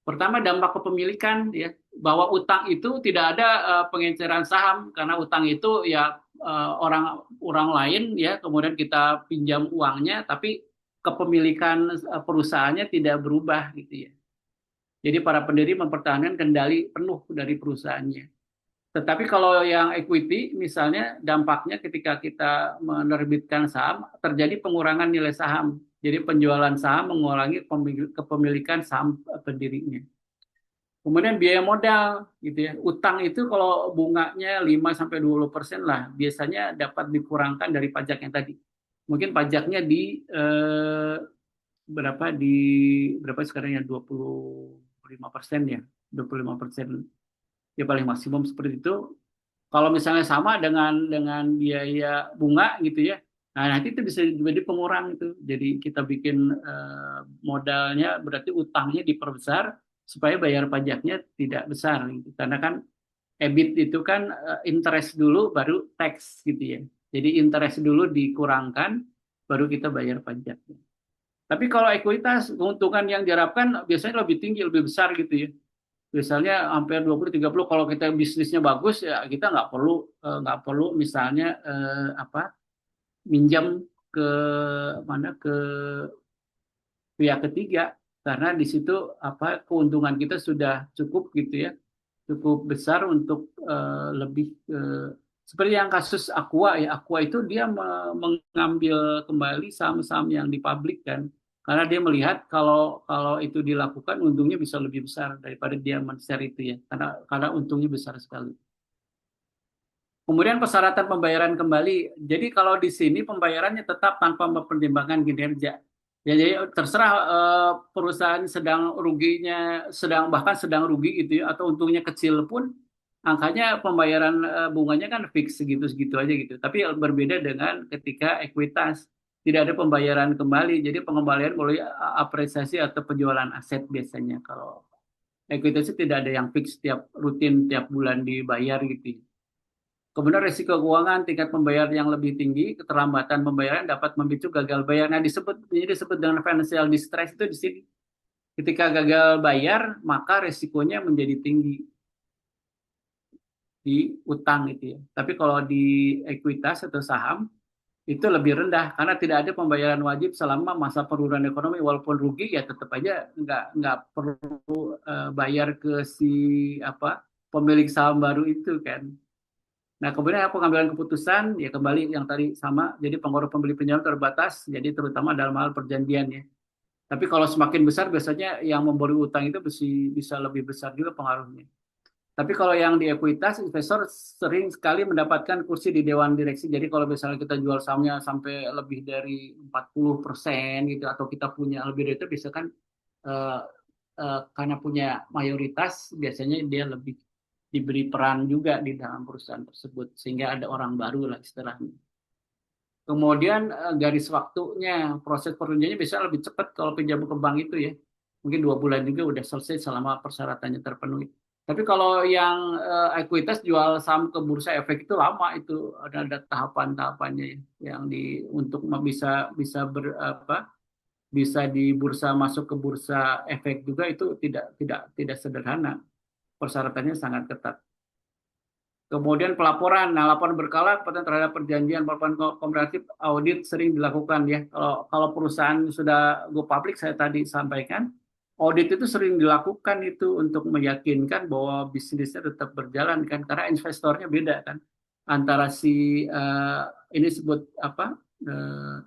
A: Pertama dampak kepemilikan ya, bahwa utang itu tidak ada pengenceran saham karena utang itu ya orang orang lain ya, kemudian kita pinjam uangnya tapi kepemilikan perusahaannya tidak berubah gitu ya. Jadi para pendiri mempertahankan kendali penuh dari perusahaannya. Tetapi kalau yang equity, misalnya dampaknya ketika kita menerbitkan saham, terjadi pengurangan nilai saham. Jadi penjualan saham mengurangi kepemilikan saham pendirinya. Kemudian biaya modal, gitu ya. Utang itu kalau bunganya 5-20% lah, biasanya dapat dikurangkan dari pajak yang tadi. Mungkin pajaknya berapa sekarang ya 25% ya 25% ya paling maksimum seperti itu. Kalau misalnya sama dengan biaya bunga gitu ya, nah nanti itu bisa jadi pengurang itu. Jadi kita bikin modalnya berarti utangnya diperbesar supaya bayar pajaknya tidak besar gitu. Karena kan EBIT itu kan interest dulu baru tax gitu ya. Jadi interest dulu dikurangkan baru kita bayar pajaknya. Tapi kalau ekuitas, keuntungan yang diharapkan biasanya lebih tinggi, lebih besar gitu ya. Misalnya hampir 20-30 kalau kita bisnisnya bagus ya kita nggak perlu misalnya minjam ke mana ke pihak ketiga karena di situ keuntungan kita sudah cukup gitu ya, cukup besar untuk lebih seperti yang kasus Aqua ya. Aqua itu dia mengambil kembali saham-saham yang dipublikkan karena dia melihat kalau kalau itu dilakukan untungnya bisa lebih besar daripada dia men-share itu ya, karena untungnya besar sekali. Kemudian persyaratan pembayaran kembali. Jadi kalau di sini pembayarannya tetap tanpa mempertimbangkan kinerja. Ya, jadi terserah perusahaan sedang ruginya, bahkan sedang rugi gitu ya, atau untungnya kecil pun, angkanya pembayaran bunganya kan fix segitu-segitu aja gitu. Tapi berbeda dengan ketika ekuitas, tidak ada pembayaran kembali. Jadi pengembalian melalui apresiasi atau penjualan aset biasanya. Kalau ekuitas itu tidak ada yang fix rutin tiap bulan dibayar gitu. Kemudian risiko keuangan, tingkat pembayaran yang lebih tinggi, keterlambatan pembayaran dapat memicu gagal bayar. Nah, ini disebut dengan financial distress itu di sini. Ketika gagal bayar, maka risikonya menjadi tinggi di utang itu ya. Tapi kalau di ekuitas atau saham itu lebih rendah karena tidak ada pembayaran wajib selama masa penurunan ekonomi. Walaupun rugi ya tetap aja nggak perlu bayar ke si pemilik saham baru itu kan. Nah, kemudian pengambilan keputusan, ya kembali yang tadi sama, jadi pengaruh pembeli pinjam terbatas, jadi terutama dalam hal perjanjian ya. Tapi kalau semakin besar, biasanya yang memberi utang itu bisa lebih besar juga pengaruhnya. Tapi kalau yang di ekuitas, investor sering sekali mendapatkan kursi di dewan direksi. Jadi kalau misalnya kita jual sahamnya sampai lebih dari 40% gitu, atau kita punya lebih dari itu, bisa kan karena punya mayoritas, biasanya dia lebih diberi peran juga di dalam perusahaan tersebut sehingga ada orang baru lah istilahnya. Kemudian garis waktunya, proses perjanjiannya bisa lebih cepat kalau pinjam ke bank itu ya. Mungkin 2 bulan juga udah selesai selama persyaratannya terpenuhi. Tapi kalau yang ekuitas jual saham ke bursa efek itu lama, itu ada tahapan-tahapannya ya, yang untuk bisa bisa bisa di bursa, masuk ke bursa efek juga, itu tidak sederhana. Persyaratannya sangat ketat. Kemudian pelaporan, nah laporan berkala terhadap perjanjian pelaporan komprehensif audit sering dilakukan ya. Kalau perusahaan sudah go public, saya tadi sampaikan, audit itu sering dilakukan itu untuk meyakinkan bahwa bisnisnya tetap berjalan kan, karena investornya beda kan, antara si ini sebut apa, eh,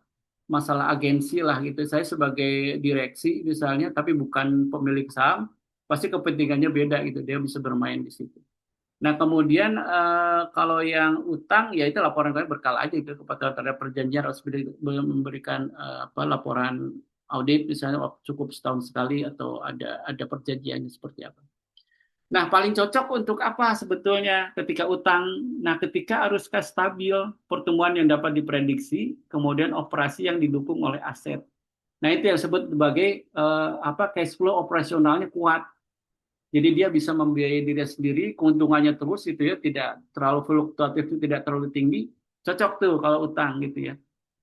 A: masalah agensi lah gitu. Saya sebagai direksi misalnya, tapi bukan pemilik saham, pasti kepentingannya beda gitu. Dia bisa bermain di situ. Nah, kemudian kalau yang utang, ya itu laporan kalian berkala aja itu kepada terhadap perjanjian, harus memberikan apa, laporan audit misalnya cukup setahun sekali, atau ada perjanjiannya seperti apa. Nah, paling cocok untuk apa sebetulnya ketika utang? Nah, ketika arus kas stabil, pertumbuhan yang dapat diprediksi, kemudian operasi yang didukung oleh aset. Nah, itu yang disebut sebagai apa, cash flow operasionalnya kuat. Jadi dia bisa membiayai diri sendiri, keuntungannya terus itu ya, tidak terlalu fluktuatif, tidak terlalu tinggi. Cocok tuh kalau utang gitu ya.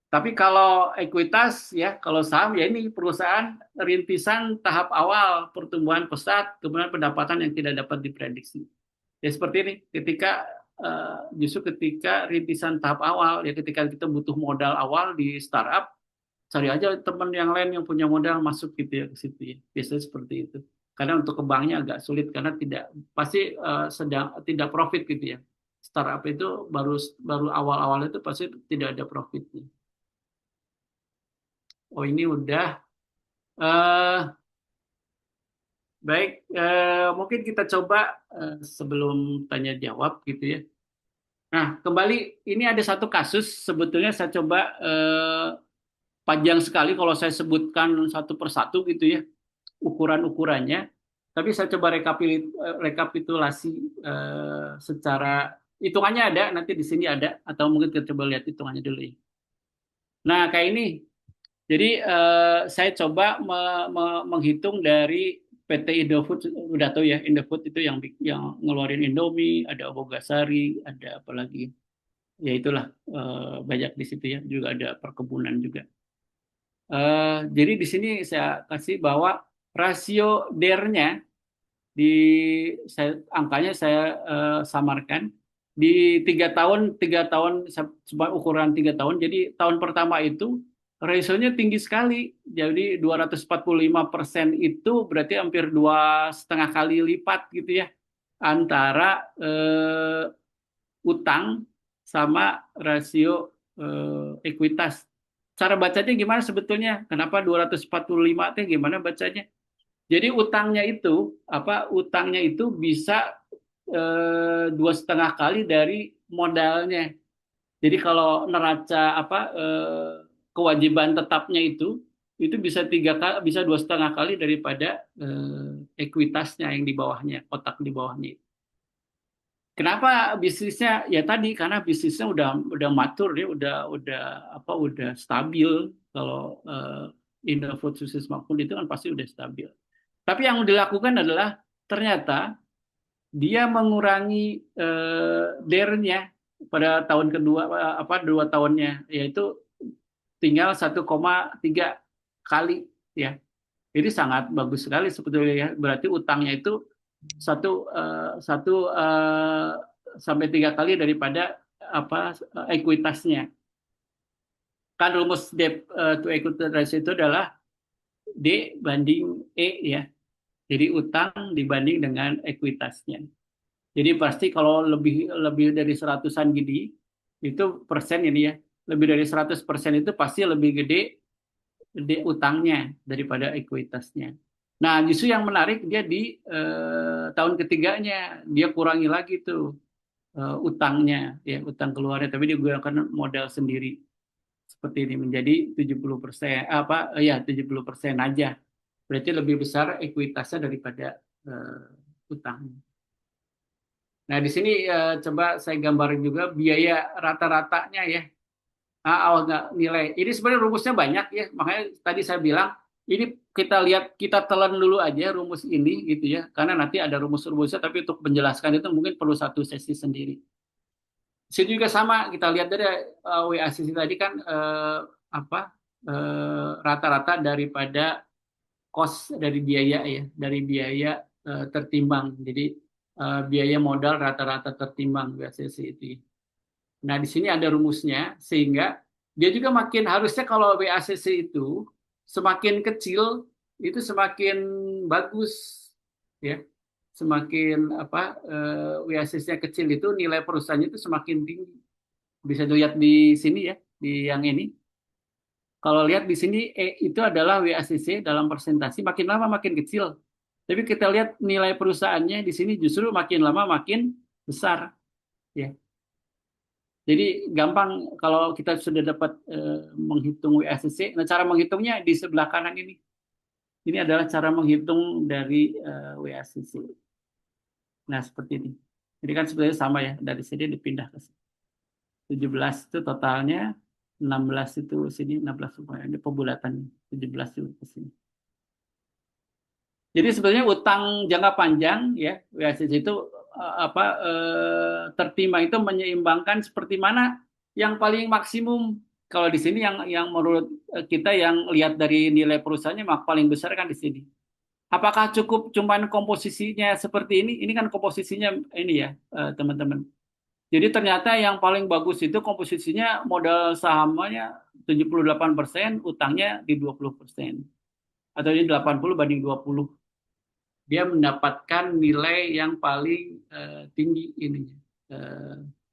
A: Tapi kalau ekuitas ya, kalau saham ya ini perusahaan rintisan tahap awal, pertumbuhan pesat, kemudian pendapatan yang tidak dapat diprediksi. Ya seperti ini, ketika justru ketika rintisan tahap awal ya, ketika kita butuh modal awal di startup, cari aja teman yang lain yang punya modal, masuk gitu ya ke situ ya. Biasanya seperti itu. Karena untuk ke banknya agak sulit, karena tidak pasti sedang tidak profit gitu ya. Startup itu baru baru awal-awal itu pasti tidak ada profitnya. Oh ini udah. eh Baik, mungkin kita coba sebelum tanya jawab gitu ya. Nah, kembali ini ada satu kasus sebetulnya saya coba, panjang sekali kalau saya sebutkan satu persatu gitu ya, ukuran-ukurannya. Tapi saya coba rekapitulasi secara hitungannya, ada nanti di sini ada, atau mungkin kita coba lihat hitungannya dulu ya. Nah, kayak ini. Jadi saya coba menghitung dari PT Indofood, udah tahu ya Indofood itu yang ngeluarin Indomie, ada Bogasari, ada apa lagi? Ya itulah, banyak di situ ya, juga ada perkebunan juga. Jadi di sini saya kasih bahwa rasio DER-nya di angkanya saya samarkan di 3 tahun ukuran 3 tahun. Jadi tahun pertama itu rasionya tinggi sekali, jadi 245% itu berarti hampir 2,5 kali lipat gitu ya, antara utang sama rasio ekuitas. Cara bacanya gimana sebetulnya? Kenapa 245 teh gimana bacanya? Jadi utangnya itu bisa 2,5 kali dari modalnya. Jadi kalau neraca kewajiban tetapnya itu bisa 3 kali, bisa 2,5 kali daripada ekuitasnya yang di bawahnya, kotak di bawahnya. Kenapa bisnisnya? Ya tadi karena bisnisnya udah matur ya, udah stabil. Kalau Indofood, Sukses Makmur itu kan pasti udah stabil. Tapi yang dilakukan adalah ternyata dia mengurangi DER-nya pada tahun kedua, 2 tahunnya, yaitu tinggal 1,3 kali ya. Jadi sangat bagus sekali sebetulnya ya. Berarti utangnya itu satu satu sampai 3 kali daripada ekuitasnya. Kan rumus debt to equity ratio itu adalah D banding E ya. Jadi utang dibanding dengan ekuitasnya. Jadi pasti kalau lebih lebih dari seratusan gini, itu persen ini ya, lebih dari 100% itu pasti lebih gede utangnya daripada ekuitasnya. Nah, justru yang menarik dia di tahun ketiganya dia kurangi lagi tuh utangnya, ya utang keluarnya, tapi dia gunakan modal sendiri seperti ini menjadi 70%, 70% aja. Berarti lebih besar ekuitasnya daripada utang. Nah, di sini coba saya gambarin juga biaya rata-ratanya ya. Awal nggak nilai. Ini sebenarnya rumusnya banyak ya. Makanya tadi saya bilang Ini kita lihat, kita telan dulu aja rumus ini gitu ya, karena nanti ada rumus-rumusnya, tapi untuk menjelaskan itu mungkin perlu satu sesi sendiri. Di sini juga sama, kita lihat dari WACC tadi kan apa rata-rata daripada cost dari biaya ya, dari biaya tertimbang. Jadi biaya modal rata-rata tertimbang WACC itu. Nah, di sini ada rumusnya sehingga dia juga makin harusnya kalau WACC itu semakin kecil itu semakin bagus ya. Semakin apa WACC-nya kecil itu nilai perusahaannya itu semakin tinggi. Bisa dilihat di sini ya, di yang ini. Kalau lihat di sini itu adalah WACC dalam persentase makin lama makin kecil. Tapi kita lihat nilai perusahaannya di sini justru makin lama makin besar ya. Jadi gampang kalau kita sudah dapat menghitung WACC. Nah, cara menghitungnya di sebelah kanan ini. Ini adalah cara menghitung dari WACC. Nah, seperti ini. Jadi kan sebenarnya sama ya, dari sini dipindah ke sini. 17 itu totalnya, 16 itu sini, 16 semuanya. Ini pembulatan 17 itu ke sini. Jadi sebenarnya utang jangka panjang ya, WACC itu tertimbang itu menyeimbangkan seperti mana yang paling maksimum. Kalau di sini yang menurut kita yang lihat dari nilai perusahaannya paling besar kan di sini. Apakah cukup cuman komposisinya seperti ini? Ini kan komposisinya ini ya, teman-teman. Jadi ternyata yang paling bagus itu komposisinya modal sahamnya 78%, utangnya di 20%. Atau ini 80 banding 20. Dia mendapatkan nilai yang paling tinggi ini,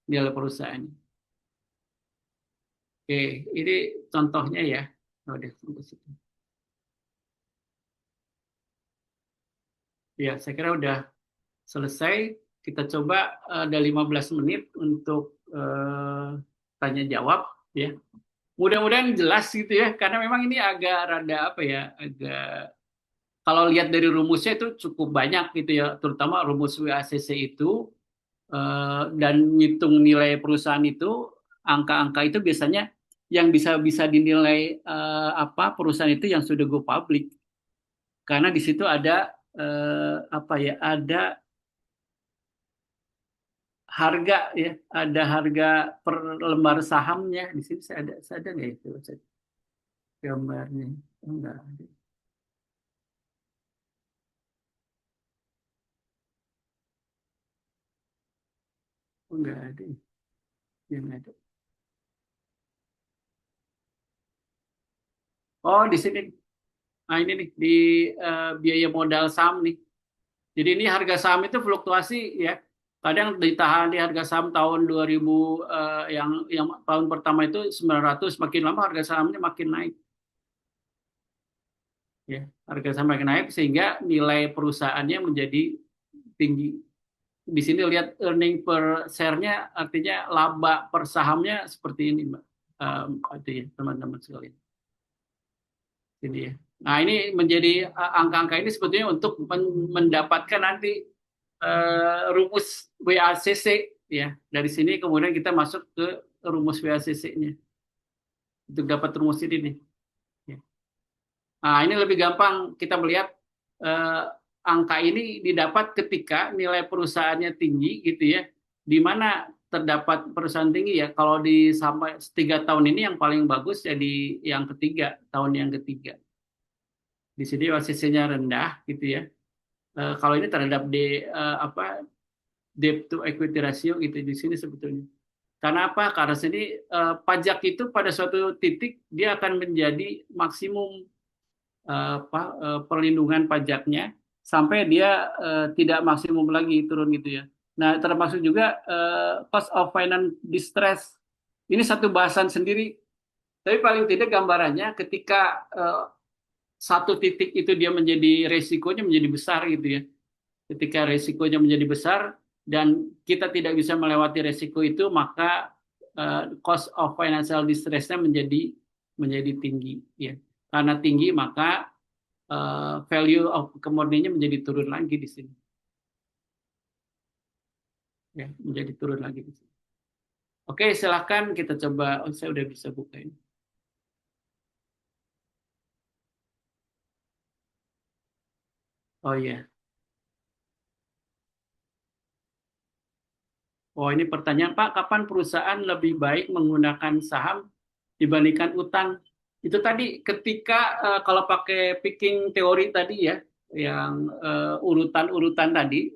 A: nilai perusahaannya. Oke, ini contohnya ya. Oh, deh, sampai situ. Ya, saya kira udah selesai. Kita coba ada 15 menit untuk tanya jawab ya. Mudah-mudahan jelas gitu ya, karena memang ini agak rada apa ya, agak kalau lihat dari rumusnya itu cukup banyak gitu ya, terutama rumus WACC itu dan ngitung nilai perusahaan itu, angka-angka itu biasanya yang bisa bisa dinilai apa perusahaan itu yang sudah go public, karena di situ ada apa ya, ada harga ya, ada harga per lembar sahamnya di sini. Saya ada nggak itu gambarnya? Enggak ada. Enggak ada yang ada. Oh, di sini. Nah, ini nih di biaya modal saham nih. Jadi ini harga saham itu fluktuasi ya. Kadang ditahan di harga saham tahun 2000 yang tahun pertama itu 900, makin lama harga sahamnya makin naik ya. Harga saham makin naik sehingga nilai perusahaannya menjadi tinggi. Di sini lihat earning per share-nya, artinya laba per sahamnya seperti ini, Mbak. Itu ya, teman-teman sekalian. Ini ya. Nah, ini menjadi angka-angka ini sebetulnya untuk mendapatkan nanti rumus WACC ya. Dari sini kemudian kita masuk ke rumus WACC-nya untuk dapat rumus ini nih. Ya. Nah, ini lebih gampang kita melihat eh, angka ini didapat ketika nilai perusahaannya tinggi gitu ya. Di mana terdapat perusahaan tinggi ya. Kalau di sampai 3 tahun ini yang paling bagus jadi yang ketiga, tahun yang ketiga. Di sini WACC-nya rendah gitu ya. Kalau ini terhadap apa debt to equity ratio gitu di sini sebetulnya. Karena apa? Karena sini pajak itu pada suatu titik dia akan menjadi maksimum perlindungan pajaknya sampai dia tidak maksimum lagi turun gitu ya. Nah, termasuk juga cost of finance distress. Ini satu bahasan sendiri. Tapi paling tidak gambarannya ketika satu titik itu dia menjadi resikonya menjadi besar gitu ya. Ketika resikonya menjadi besar dan kita tidak bisa melewati resiko itu, maka cost of financial distress-nya menjadi tinggi ya. Karena tinggi maka value of commodity-nya menjadi turun lagi di sini. Ya, menjadi turun lagi di sini. Oke, silahkan kita coba. Oh, saya udah bisa buka ini. Oh iya. Oh, ini pertanyaan, Pak, kapan perusahaan lebih baik menggunakan saham dibandingkan utang? Itu tadi ketika kalau pakai picking teori tadi ya, yang urutan-urutan tadi,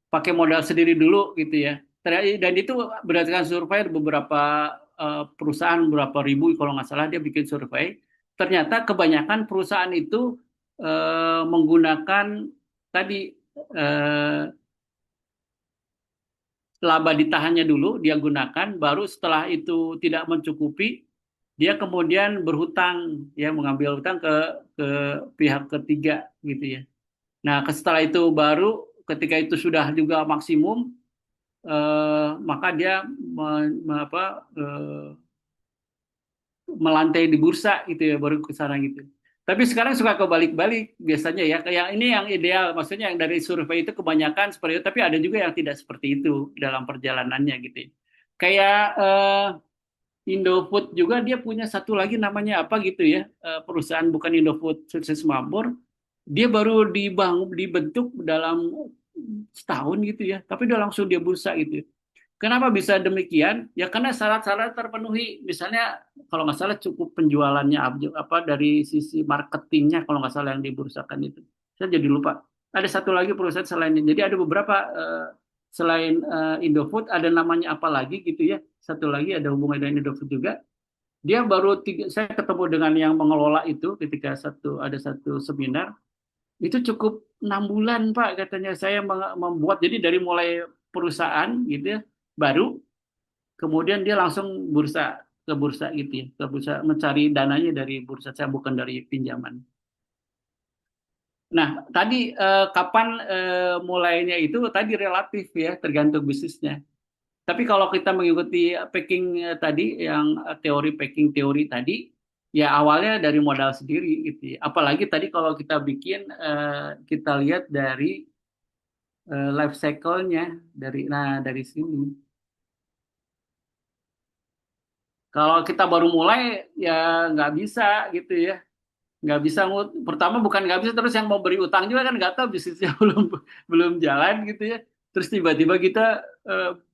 A: pakai modal sendiri dulu gitu ya. Dan itu berdasarkan survei beberapa perusahaan, beberapa ribu kalau nggak salah dia bikin survei. Ternyata kebanyakan perusahaan itu menggunakan tadi eh, laba ditahannya dulu, dia gunakan, baru setelah itu tidak mencukupi, dia kemudian berhutang, ya mengambil hutang ke pihak ketiga gitu ya. Nah, setelah itu baru ketika itu sudah juga maksimum, maka dia melantai di bursa gitu ya, baru ke sana gitu. Tapi sekarang suka kebalik-balik biasanya ya. Kayak ini yang ideal, maksudnya yang dari survei itu kebanyakan seperti itu, tapi ada juga yang tidak seperti itu dalam perjalanannya gitu ya. Kayak Indofood juga dia punya satu lagi namanya apa gitu ya, perusahaan bukan Indofood Sukses Makmur, dia baru dibentuk dalam setahun gitu ya, tapi udah langsung dia bursa gitu. Kenapa bisa demikian? Ya karena syarat-syarat terpenuhi. Misalnya kalau nggak salah cukup penjualannya apa dari sisi marketingnya kalau nggak salah yang dibursakan itu. Saya jadi lupa. Ada satu lagi perusahaan selain ini. Jadi ada beberapa selain Indofood ada namanya apa lagi gitu ya. Satu lagi ada hubungan dengan Indofood juga. Dia baru saya ketemu dengan yang mengelola itu ketika ada satu seminar. Itu cukup 6 bulan Pak katanya saya membuat. Jadi dari mulai perusahaan gitu ya baru kemudian dia langsung ke bursa gitu ya, ke bursa mencari dananya dari bursa saya bukan dari pinjaman. Nah, tadi kapan mulainya itu tadi relatif ya, tergantung bisnisnya. Tapi kalau kita mengikuti packing tadi yang teori packing teori tadi, ya awalnya dari modal sendiri gitu ya. Apalagi tadi kalau kita bikin kita lihat dari life cycle-nya dari sini. Kalau kita baru mulai ya nggak bisa gitu ya. Nggak bisa pertama bukan nggak bisa terus yang mau beri utang juga kan nggak tahu bisnisnya belum jalan gitu ya terus tiba-tiba kita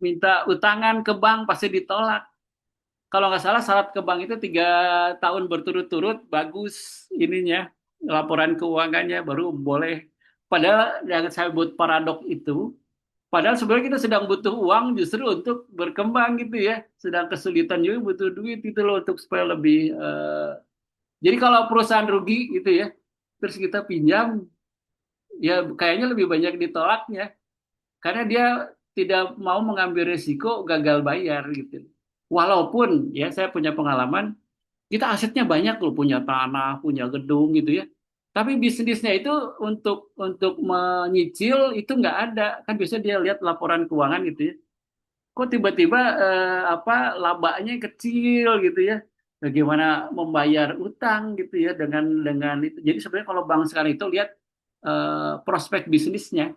A: minta utangan ke bank pasti ditolak kalau nggak salah syarat ke bank itu 3 tahun berturut-turut bagus ininya laporan keuangannya baru boleh padahal yang saya buat paradok itu padahal sebenarnya kita sedang butuh uang justru untuk berkembang gitu ya sedang kesulitan juga butuh duit itu loh untuk supaya lebih jadi kalau perusahaan rugi gitu ya, terus kita pinjam, ya kayaknya lebih banyak ditolaknya karena dia tidak mau mengambil risiko gagal bayar gitu. Walaupun ya saya punya pengalaman, kita asetnya banyak loh, punya tanah, punya gedung gitu ya. Tapi bisnisnya itu untuk menyicil itu nggak ada. Kan biasanya dia lihat laporan keuangan gitu ya kok tiba-tiba apa labanya kecil gitu ya bagaimana membayar utang gitu ya dengan itu jadi sebenarnya kalau bank sekarang itu lihat prospek bisnisnya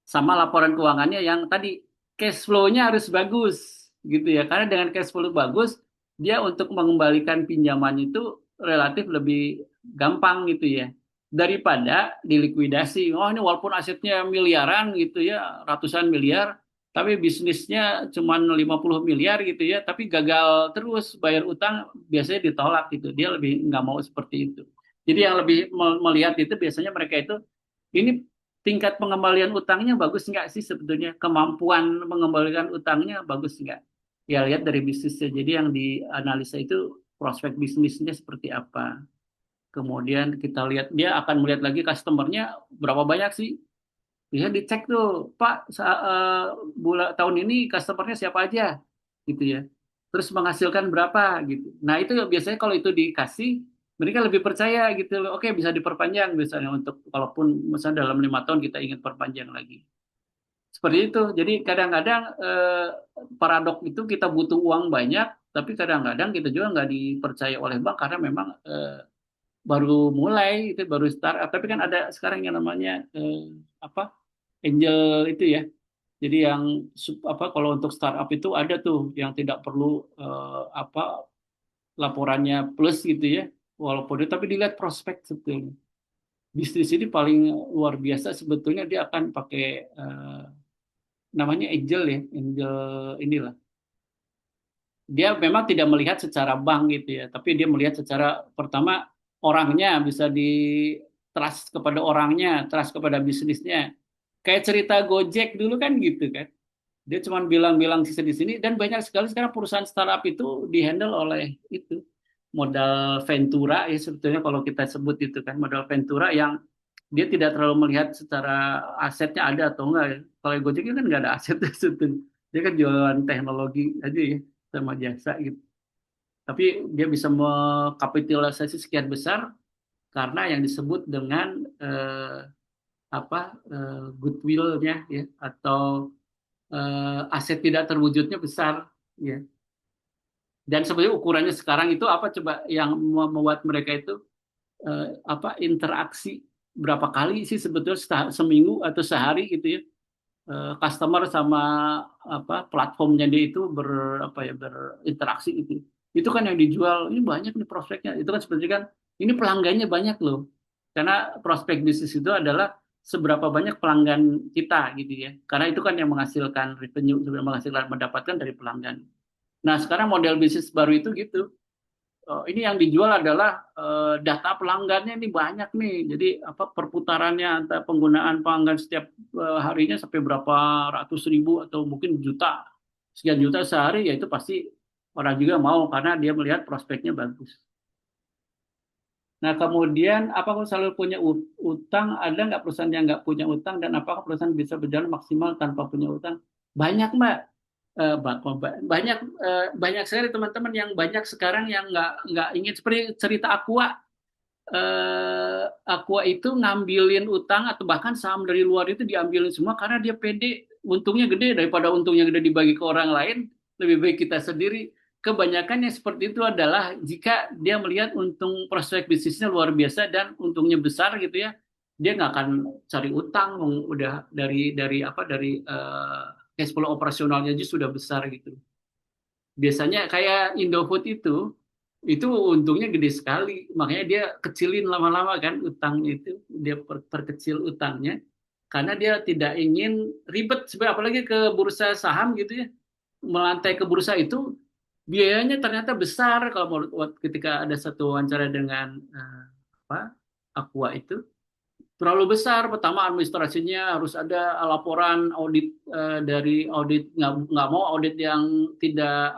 A: sama laporan keuangannya yang tadi cash flow-nya harus bagus gitu ya karena dengan cash flow bagus dia untuk mengembalikan pinjaman itu relatif lebih gampang gitu ya daripada dilikuidasi oh ini walaupun asetnya miliaran gitu ya ratusan miliar tapi bisnisnya cuma 50 miliar gitu ya tapi gagal terus bayar utang biasanya ditolak gitu dia lebih nggak mau seperti itu jadi yang lebih melihat itu biasanya mereka itu ini tingkat pengembalian utangnya bagus nggak sih sebetulnya? Kemampuan mengembalikan utangnya bagus nggak? Ya lihat dari bisnisnya. Jadi yang dianalisa itu prospek bisnisnya seperti apa. Kemudian kita lihat dia akan melihat lagi customernya berapa banyak sih. Bisa dicek tuh, Pak, tahun ini customernya siapa aja, gitu ya. Terus menghasilkan berapa, gitu. Nah itu biasanya kalau itu dikasih, mereka lebih percaya gitu loh. Oke bisa diperpanjang misalnya untuk kalaupun misalnya dalam 5 tahun kita ingin perpanjang lagi. Seperti itu. Jadi kadang-kadang paradok itu kita butuh uang banyak, tapi kadang-kadang kita juga nggak dipercaya oleh bank karena memang baru mulai itu baru startup. Tapi kan ada sekarang yang namanya apa angel itu ya. Jadi yang apa kalau untuk startup itu ada tuh yang tidak perlu apa laporannya plus gitu ya. Walaupun itu tapi dilihat prospek sebetulnya. bisnis ini paling luar biasa sebetulnya dia akan pakai namanya angel ya, angel inilah. Dia memang tidak melihat secara bank gitu ya, tapi dia melihat secara pertama orangnya bisa di trust kepada orangnya, trust kepada bisnisnya. Kayak cerita Gojek dulu kan gitu kan. Dia cuma bilang-bilang sisi di sini dan banyak sekali sekarang perusahaan startup itu dihandle oleh itu modal ventura ya sebetulnya kalau kita sebut itu kan modal ventura yang dia tidak terlalu melihat secara asetnya ada atau enggak ya. Kalau Gojek itu kan nggak ada aset sebetulnya. Dia kan jualan teknologi aja ya sama jasa gitu. Tapi dia bisa mengkapitalisasi sekian besar karena yang disebut dengan goodwill-nya ya atau aset tidak terwujudnya besar ya. Dan sebenarnya ukurannya sekarang itu apa coba yang membuat mereka itu interaksi berapa kali sih sebetulnya seminggu atau sehari gitu ya customer sama platformnya dia itu berinteraksi itu. Itu kan yang dijual ini banyak nih prospeknya. Itu kan sebenarnya kan ini pelanggannya banyak loh. Karena prospek bisnis itu adalah seberapa banyak pelanggan kita gitu ya. Karena itu kan yang menghasilkan revenue, menghasilkan mendapatkan dari pelanggan. Nah, sekarang model bisnis baru itu gitu. Ini yang dijual adalah data pelanggannya ini banyak nih. Jadi apa perputarannya antara penggunaan pelanggan setiap harinya sampai berapa ratus ribu atau mungkin juta, sekian juta sehari ya itu pasti orang juga mau karena dia melihat prospeknya bagus. Nah, kemudian apakah selalu punya utang? Ada nggak perusahaan yang nggak punya utang dan apakah perusahaan bisa berjalan maksimal tanpa punya utang? Banyak, Mbak. Banyak banyak sekali teman-teman yang banyak sekarang yang nggak ingin seperti cerita Aqua. Aqua itu ngambilin utang atau bahkan saham dari luar itu diambilin semua karena dia pede, untungnya gede daripada untungnya gede dibagi ke orang lain, lebih baik kita sendiri. Kebanyakan yang seperti itu adalah jika dia melihat untung prospek bisnisnya luar biasa dan untungnya besar gitu ya, dia nggak akan cari utang, udah dari cash flow operasionalnya aja sudah besar gitu. Biasanya kayak Indofood itu untungnya gede sekali, makanya dia kecilin lama-lama kan utangnya itu, dia perkecil utangnya karena dia tidak ingin ribet sebenarnya apalagi ke bursa saham gitu ya. Melantai ke bursa itu biayanya ternyata besar kalau ketika ada satu wawancara dengan apa Aqua itu terlalu besar. Pertama administrasinya harus ada laporan audit dari audit nggak mau audit yang tidak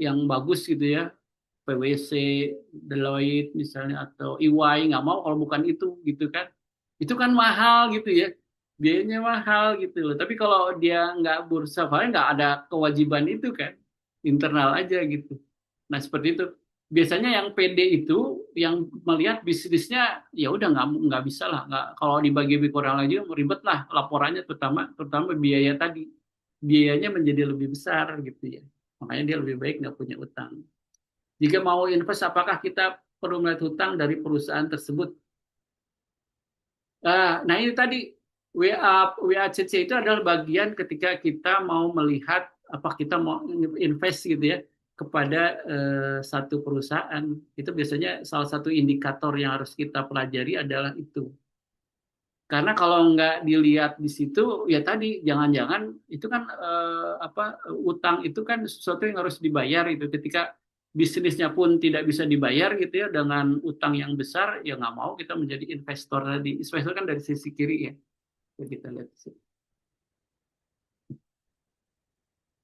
A: yang bagus gitu ya. PwC, Deloitte misalnya atau EY nggak mau kalau bukan itu gitu kan. Itu kan mahal gitu ya. Biayanya mahal gitu loh. Tapi kalau dia nggak bursa, paling nggak ada kewajiban itu kan. Internal aja gitu. Nah seperti itu. Biasanya yang PD itu yang melihat bisnisnya ya udah nggak bisa lah nggak kalau dibagi-bagi ke orang lagi ribet lah laporannya terutama biaya tadi biayanya menjadi lebih besar gitu ya makanya dia lebih baik nggak punya utang. Jika mau invest, apakah kita perlu melihat hutang dari perusahaan tersebut? Nah ini tadi WACC itu adalah bagian ketika kita mau melihat apa kita mau invest gitu ya kepada satu perusahaan. Itu biasanya salah satu indikator yang harus kita pelajari adalah itu. Karena kalau nggak dilihat di situ, ya tadi jangan-jangan itu kan utang itu kan sesuatu yang harus dibayar itu. Ketika bisnisnya pun tidak bisa dibayar gitu ya dengan utang yang besar, ya nggak mau kita menjadi investor tadi. Investor kan dari sisi kiri ya, ya kita lihat.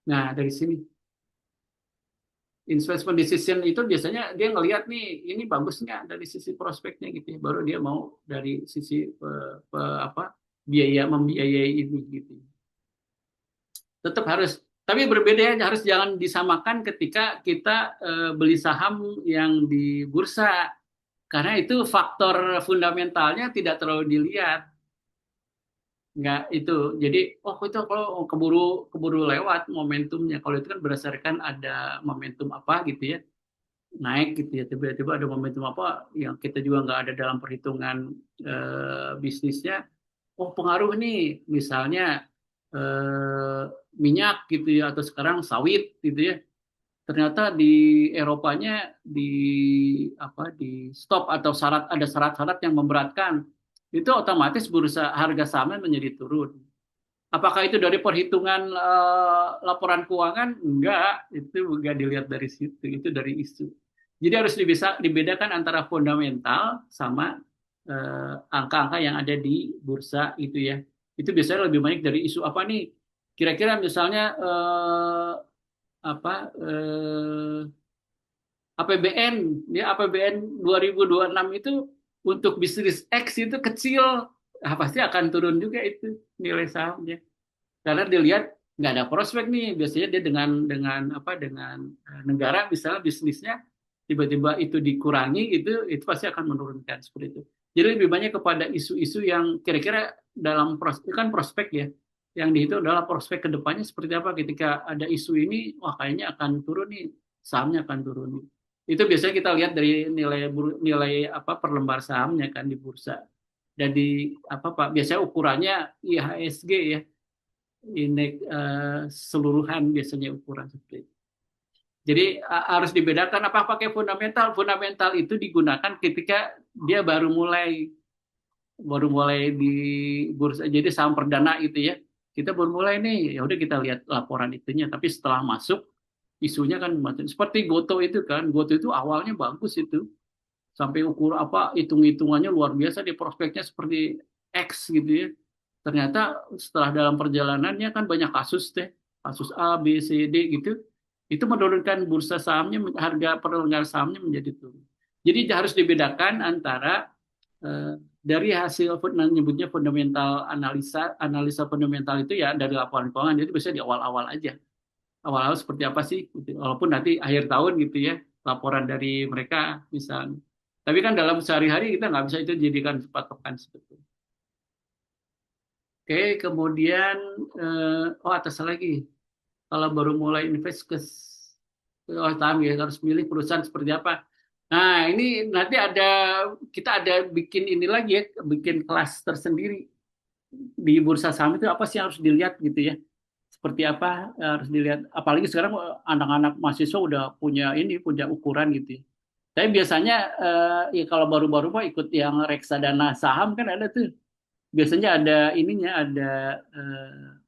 A: Nah dari sini investment decision itu biasanya dia ngelihat nih ini bagus nggak dari sisi prospeknya gitu ya. Baru dia mau dari sisi membiayai ini gitu. Tetap harus tapi berbeda ya harus jangan disamakan ketika kita beli saham yang di bursa karena itu faktor fundamentalnya tidak terlalu dilihat nggak itu jadi itu kalau keburu keburu lewat momentumnya kalau itu kan berdasarkan ada momentum apa gitu ya naik gitu ya tiba-tiba ada momentum apa yang kita juga nggak ada dalam perhitungan bisnisnya pengaruh nih misalnya minyak gitu ya atau sekarang sawit gitu ya ternyata di Eropanya di di stop atau ada syarat-syarat yang memberatkan, itu otomatis bursa harga sahamnya menjadi turun. Apakah itu dari perhitungan laporan keuangan? Enggak, itu enggak dilihat dari situ, itu dari isu. Jadi harus bisa dibedakan antara fundamental sama angka-angka yang ada di bursa itu ya. Itu biasanya lebih banyak dari isu apa nih? Kira-kira misalnya apa APBN ya, APBN 2026 itu untuk bisnis X itu kecil, nah, pasti akan turun juga itu nilai sahamnya karena dilihat nggak ada prospek nih. Biasanya dia dengan negara misalnya bisnisnya tiba-tiba itu dikurangi, itu pasti akan menurunkan seperti itu. Jadi lebih banyak kepada isu-isu yang kira-kira dalam prospek, kan prospek ya, yang dihitung adalah prospek kedepannya seperti apa. Ketika ada isu ini, wah kayaknya akan turun nih, sahamnya akan turun nih. Itu biasanya kita lihat dari nilai per lembar sahamnya kan di bursa. Dan di Pak, biasanya ukurannya IHSG ya, indeks seluruhan biasanya ukuran seperti itu. Jadi harus dibedakan apa pakai fundamental. Fundamental itu digunakan ketika dia baru mulai di bursa. Jadi saham perdana itu ya. Kita baru mulai nih, ya udah kita lihat laporan itunya. Tapi setelah masuk isunya kan macam seperti Goto itu kan. Goto itu awalnya bagus itu. Sampai ukur hitung-hitungannya luar biasa di prospeknya seperti X gitu ya. Ternyata setelah dalam perjalanannya kan banyak kasus deh, kasus A, B, C, D gitu, itu menurunkan bursa sahamnya, harga perdagangan sahamnya menjadi turun. Jadi harus dibedakan antara dari hasil nyebutnya fundamental analisa fundamental itu ya dari laporan keuangan, jadi bisa di awal-awal aja. Awal-awal seperti apa sih? Gitu. Walaupun nanti akhir tahun gitu ya, laporan dari mereka misalnya. Tapi kan dalam sehari-hari kita nggak bisa itu jadikan patokan sebetulnya. Oke, kemudian atas lagi. Kalau baru mulai invest ke saham ya harus milih perusahaan seperti apa. Nah, ini nanti kita ada bikin ini lagi ya, bikin kelas tersendiri di bursa saham itu apa sih yang harus dilihat gitu ya. Seperti apa harus dilihat. Apalagi sekarang anak-anak mahasiswa udah punya ukuran gitu ya. Tapi biasanya ya kalau baru-baru mah ikut yang reksadana saham kan ada tuh. Biasanya ada ininya, ada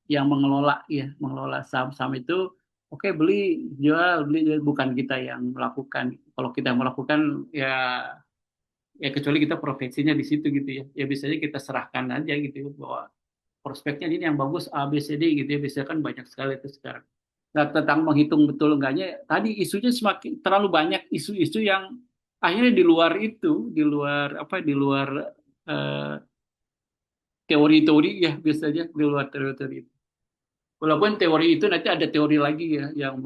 A: yang mengelola saham-saham itu. Oke, beli jual, bukan kita yang melakukan. Kalau kita melakukan ya kecuali kita profesinya di situ gitu ya. Ya biasanya kita serahkan aja gitu ya, bahwa prospeknya ini yang bagus A B C D gitu ya. Biasanya kan banyak sekali itu sekarang. Nah, tentang menghitung betul enggaknya, tadi isunya semakin terlalu banyak isu-isu yang akhirnya di luar eh, teori-teori ya, biasanya di luar teori-teori itu. Walaupun teori itu nanti ada teori lagi ya yang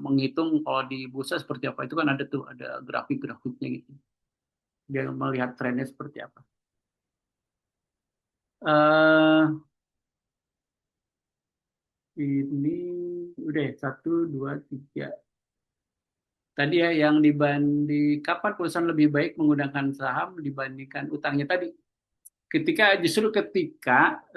A: menghitung kalau di bursa seperti apa, itu kan ada grafik-grafiknya gitu. Dia melihat trennya seperti apa. eh ini udah ya, 1, 2, 3. Tadi ya yang kapan perusahaan lebih baik menggunakan saham dibandingkan utangnya tadi. Justru ketika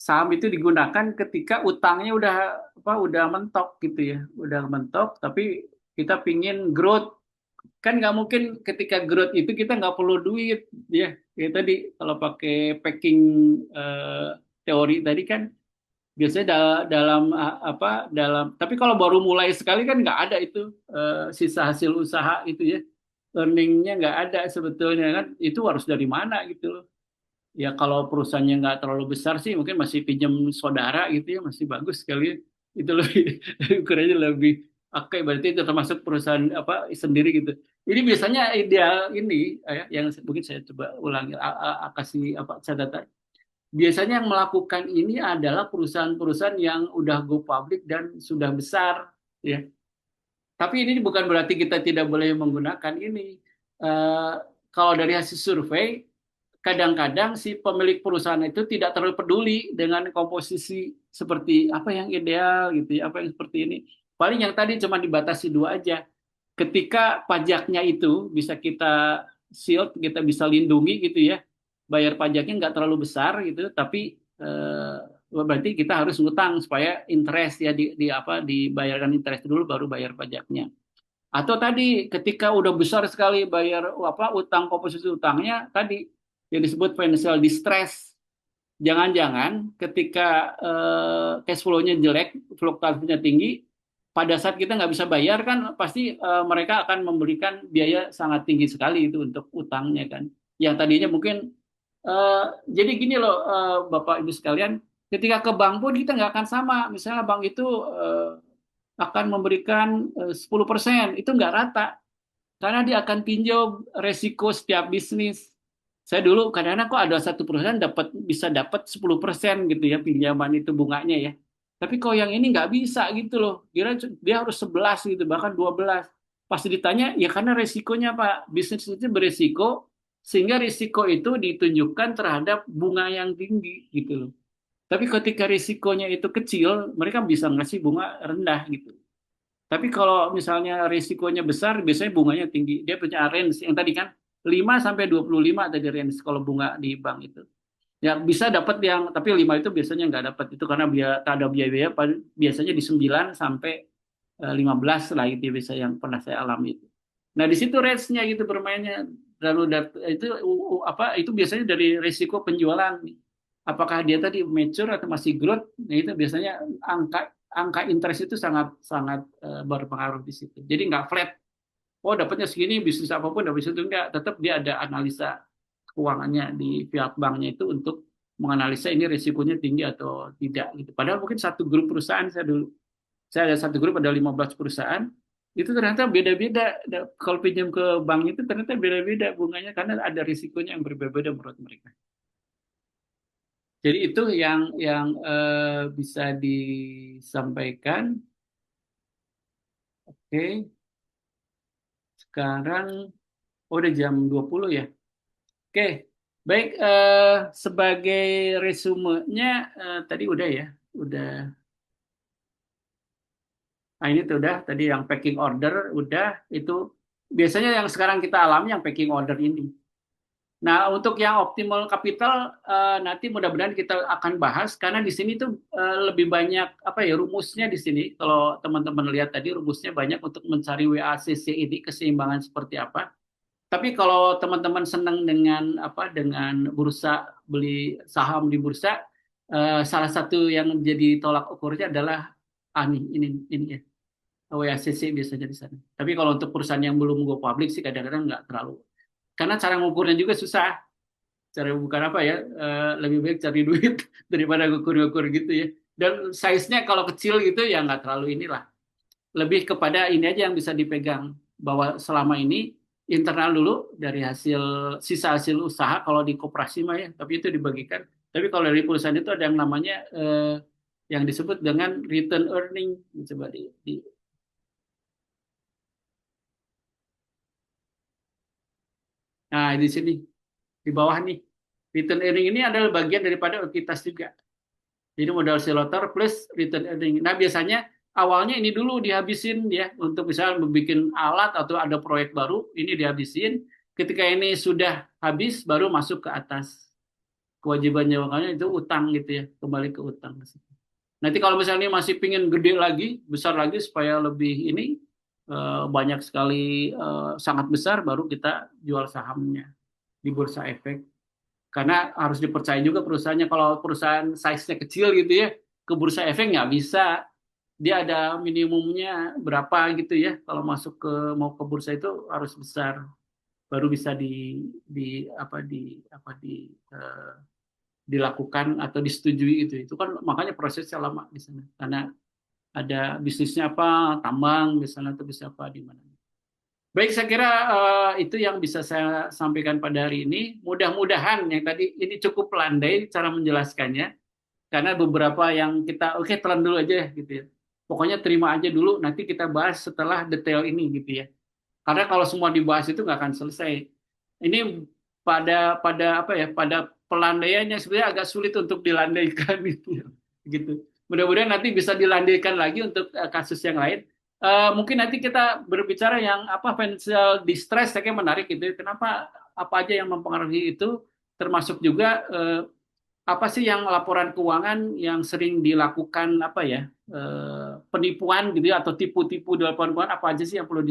A: saham itu digunakan ketika utangnya udah mentok gitu ya, udah mentok, tapi kita pingin growth. Kan nggak mungkin ketika growth itu kita nggak perlu duit ya. Ya tadi kalau pakai packing eh, teori tadi kan biasanya dalam, tapi kalau baru mulai sekali kan nggak ada itu sisa hasil usaha itu ya, earningnya nggak ada sebetulnya kan, itu harus dari mana gitu loh. Ya kalau perusahaannya nggak terlalu besar sih mungkin masih pinjam saudara gitu ya, masih bagus sekali. Itu lebih ukurannya lebih oke, berarti itu termasuk perusahaan apa sendiri gitu. Ini biasanya ideal ini yang mungkin saya coba ulangi, kasih apa catatan. Biasanya yang melakukan ini adalah perusahaan-perusahaan yang udah go public dan sudah besar ya. Tapi ini bukan berarti kita tidak boleh menggunakan ini. Eh, Kalau dari hasil survei, kadang-kadang si pemilik perusahaan itu tidak terlalu peduli dengan komposisi seperti apa yang ideal gitu ya, apa yang seperti ini. Paling yang tadi cuma dibatasi dua aja. Ketika pajaknya itu bisa kita shield, kita bisa lindungi gitu ya, bayar pajaknya nggak terlalu besar gitu, tapi berarti kita harus ngutang supaya interest ya di apa dibayarkan interest dulu baru bayar pajaknya. Atau tadi ketika udah besar sekali bayar apa utang komposisi utangnya tadi yang disebut financial distress. Jangan-jangan ketika cash flow-nya jelek, fluktuasinya tinggi, pada saat kita nggak bisa bayar kan pasti mereka akan memberikan biaya sangat tinggi sekali itu untuk utangnya kan. Yang tadinya mungkin jadi gini loh Bapak Ibu sekalian, ketika ke bank pun kita nggak akan sama. Misalnya bank itu akan memberikan 10%, itu nggak rata. Karena dia akan tinjau resiko setiap bisnis. Saya dulu kadang-kadang kok ada satu perusahaan bisa dapat 10% gitu ya pinjaman itu bunganya ya. Tapi kalau yang ini nggak bisa gitu loh. Dia harus 11 gitu, bahkan 12. Pasti ditanya, ya karena resikonya Pak, bisnis itu beresiko, sehingga risiko itu ditunjukkan terhadap bunga yang tinggi gitu loh. Tapi ketika risikonya itu kecil, mereka bisa ngasih bunga rendah gitu. Tapi kalau misalnya risikonya besar, biasanya bunganya tinggi. Dia punya range yang tadi kan 5 sampai 25 tadi range kalau bunga di bank itu. Ya bisa dapat yang tapi 5 itu biasanya nggak dapat itu karena tak ada biaya biasanya di 9 sampai 15 lah itu biasa yang pernah saya alami itu. Nah, di situ range-nya gitu bermainnya. Lalu itu apa itu biasanya dari risiko penjualan. Apakah dia tadi mature atau masih growth? Nah, itu biasanya angka angka interest itu sangat sangat berpengaruh di situ. Jadi nggak flat. Oh, dapatnya segini bisnis apapun habis itu enggak, tetap dia ada analisa keuangannya di pihak banknya itu untuk menganalisa ini risikonya tinggi atau tidak gitu. Padahal mungkin satu grup perusahaan saya ada satu grup ada 15 perusahaan itu ternyata beda-beda. Kalau pinjam ke bank itu ternyata beda-beda bunganya karena ada risikonya yang berbeda-beda menurut mereka. Jadi itu yang bisa disampaikan. Oke, sekarang udah jam 20 ya. Oke, baik sebagai resumenya tadi udah ya, udah. Nah, ini tuh udah tadi yang packing order udah itu biasanya yang sekarang kita alami yang packing order ini. Nah, untuk yang optimal capital nanti mudah-mudahan kita akan bahas karena di sini tuh lebih banyak apa ya rumusnya di sini. Kalau teman-teman lihat tadi rumusnya banyak untuk mencari WACC ini keseimbangan seperti apa. Tapi kalau teman-teman senang dengan apa dengan bursa beli saham di bursa, salah satu yang jadi tolak ukurnya adalah ini ya WACC biasanya di sana. Tapi kalau untuk perusahaan yang belum go public sih kadang-kadang nggak terlalu. Karena cara ngukurnya juga susah. Cara bukan apa ya, lebih baik cari duit daripada ngukur-ngukur gitu ya. Dan size-nya kalau kecil gitu ya nggak terlalu inilah. Lebih kepada ini aja yang bisa dipegang bahwa selama ini internal dulu dari hasil sisa hasil usaha kalau di koperasi mah ya, tapi itu dibagikan. Tapi kalau dari perusahaan itu ada yang namanya yang disebut dengan return earning. Coba nah di sini di bawah nih return earning ini adalah bagian daripada ekuitas juga. Jadi modal selotor plus return earning. Nah biasanya awalnya ini dulu dihabisin ya untuk misalnya membuat alat atau ada proyek baru ini dihabisin. Ketika ini sudah habis baru masuk ke atas kewajiban jawabnya itu utang gitu ya kembali ke utang. Nanti kalau misalnya masih pingin gede lagi besar lagi supaya lebih ini banyak sekali sangat besar baru kita jual sahamnya di bursa efek karena harus dipercaya juga perusahaannya. Kalau perusahaan size-nya kecil gitu ya ke bursa efek nggak bisa, dia ada minimumnya berapa gitu ya kalau masuk ke mau ke bursa itu harus besar baru bisa di dilakukan atau disetujui itu kan makanya prosesnya lama di sana karena ada bisnisnya apa tambang misalnya atau bisa apa di mana. Baik, saya kira itu yang bisa saya sampaikan pada hari ini. Mudah-mudahan yang tadi ini cukup landai cara menjelaskannya, karena beberapa yang kita oke telan dulu aja gitu ya. Pokoknya terima aja dulu, nanti kita bahas setelah detail ini gitu ya. Karena kalau semua dibahas itu nggak akan selesai. Ini pada apa ya, pada pelandaiannya sebenarnya agak sulit untuk dilandaikan gitu. Gitu. Mudah-mudahan nanti bisa dilandaikan lagi untuk kasus yang lain. Mungkin nanti kita berbicara yang apa financial distress, saya kira menarik gitu. Kenapa apa aja yang mempengaruhi itu, termasuk juga apa sih yang laporan keuangan yang sering dilakukan apa ya, penipuan gitu ya, atau tipu-tipu di laporan keuangan, apa aja sih yang perlu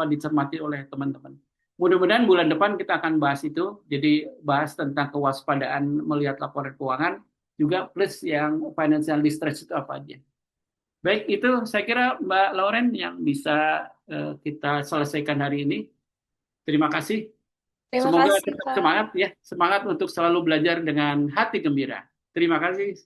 A: dicermati oleh teman-teman. Mudah-mudahan bulan depan kita akan bahas itu, jadi bahas tentang kewaspadaan melihat laporan keuangan, juga plus yang financial distress itu apa aja. Baik, itu saya kira Mbak Lauren yang bisa kita selesaikan hari ini. Terima kasih.
B: Terima
A: Semoga
B: kasih,
A: tetap
B: Kak.
A: semangat ya, semangat untuk selalu belajar dengan hati gembira. Terima kasih.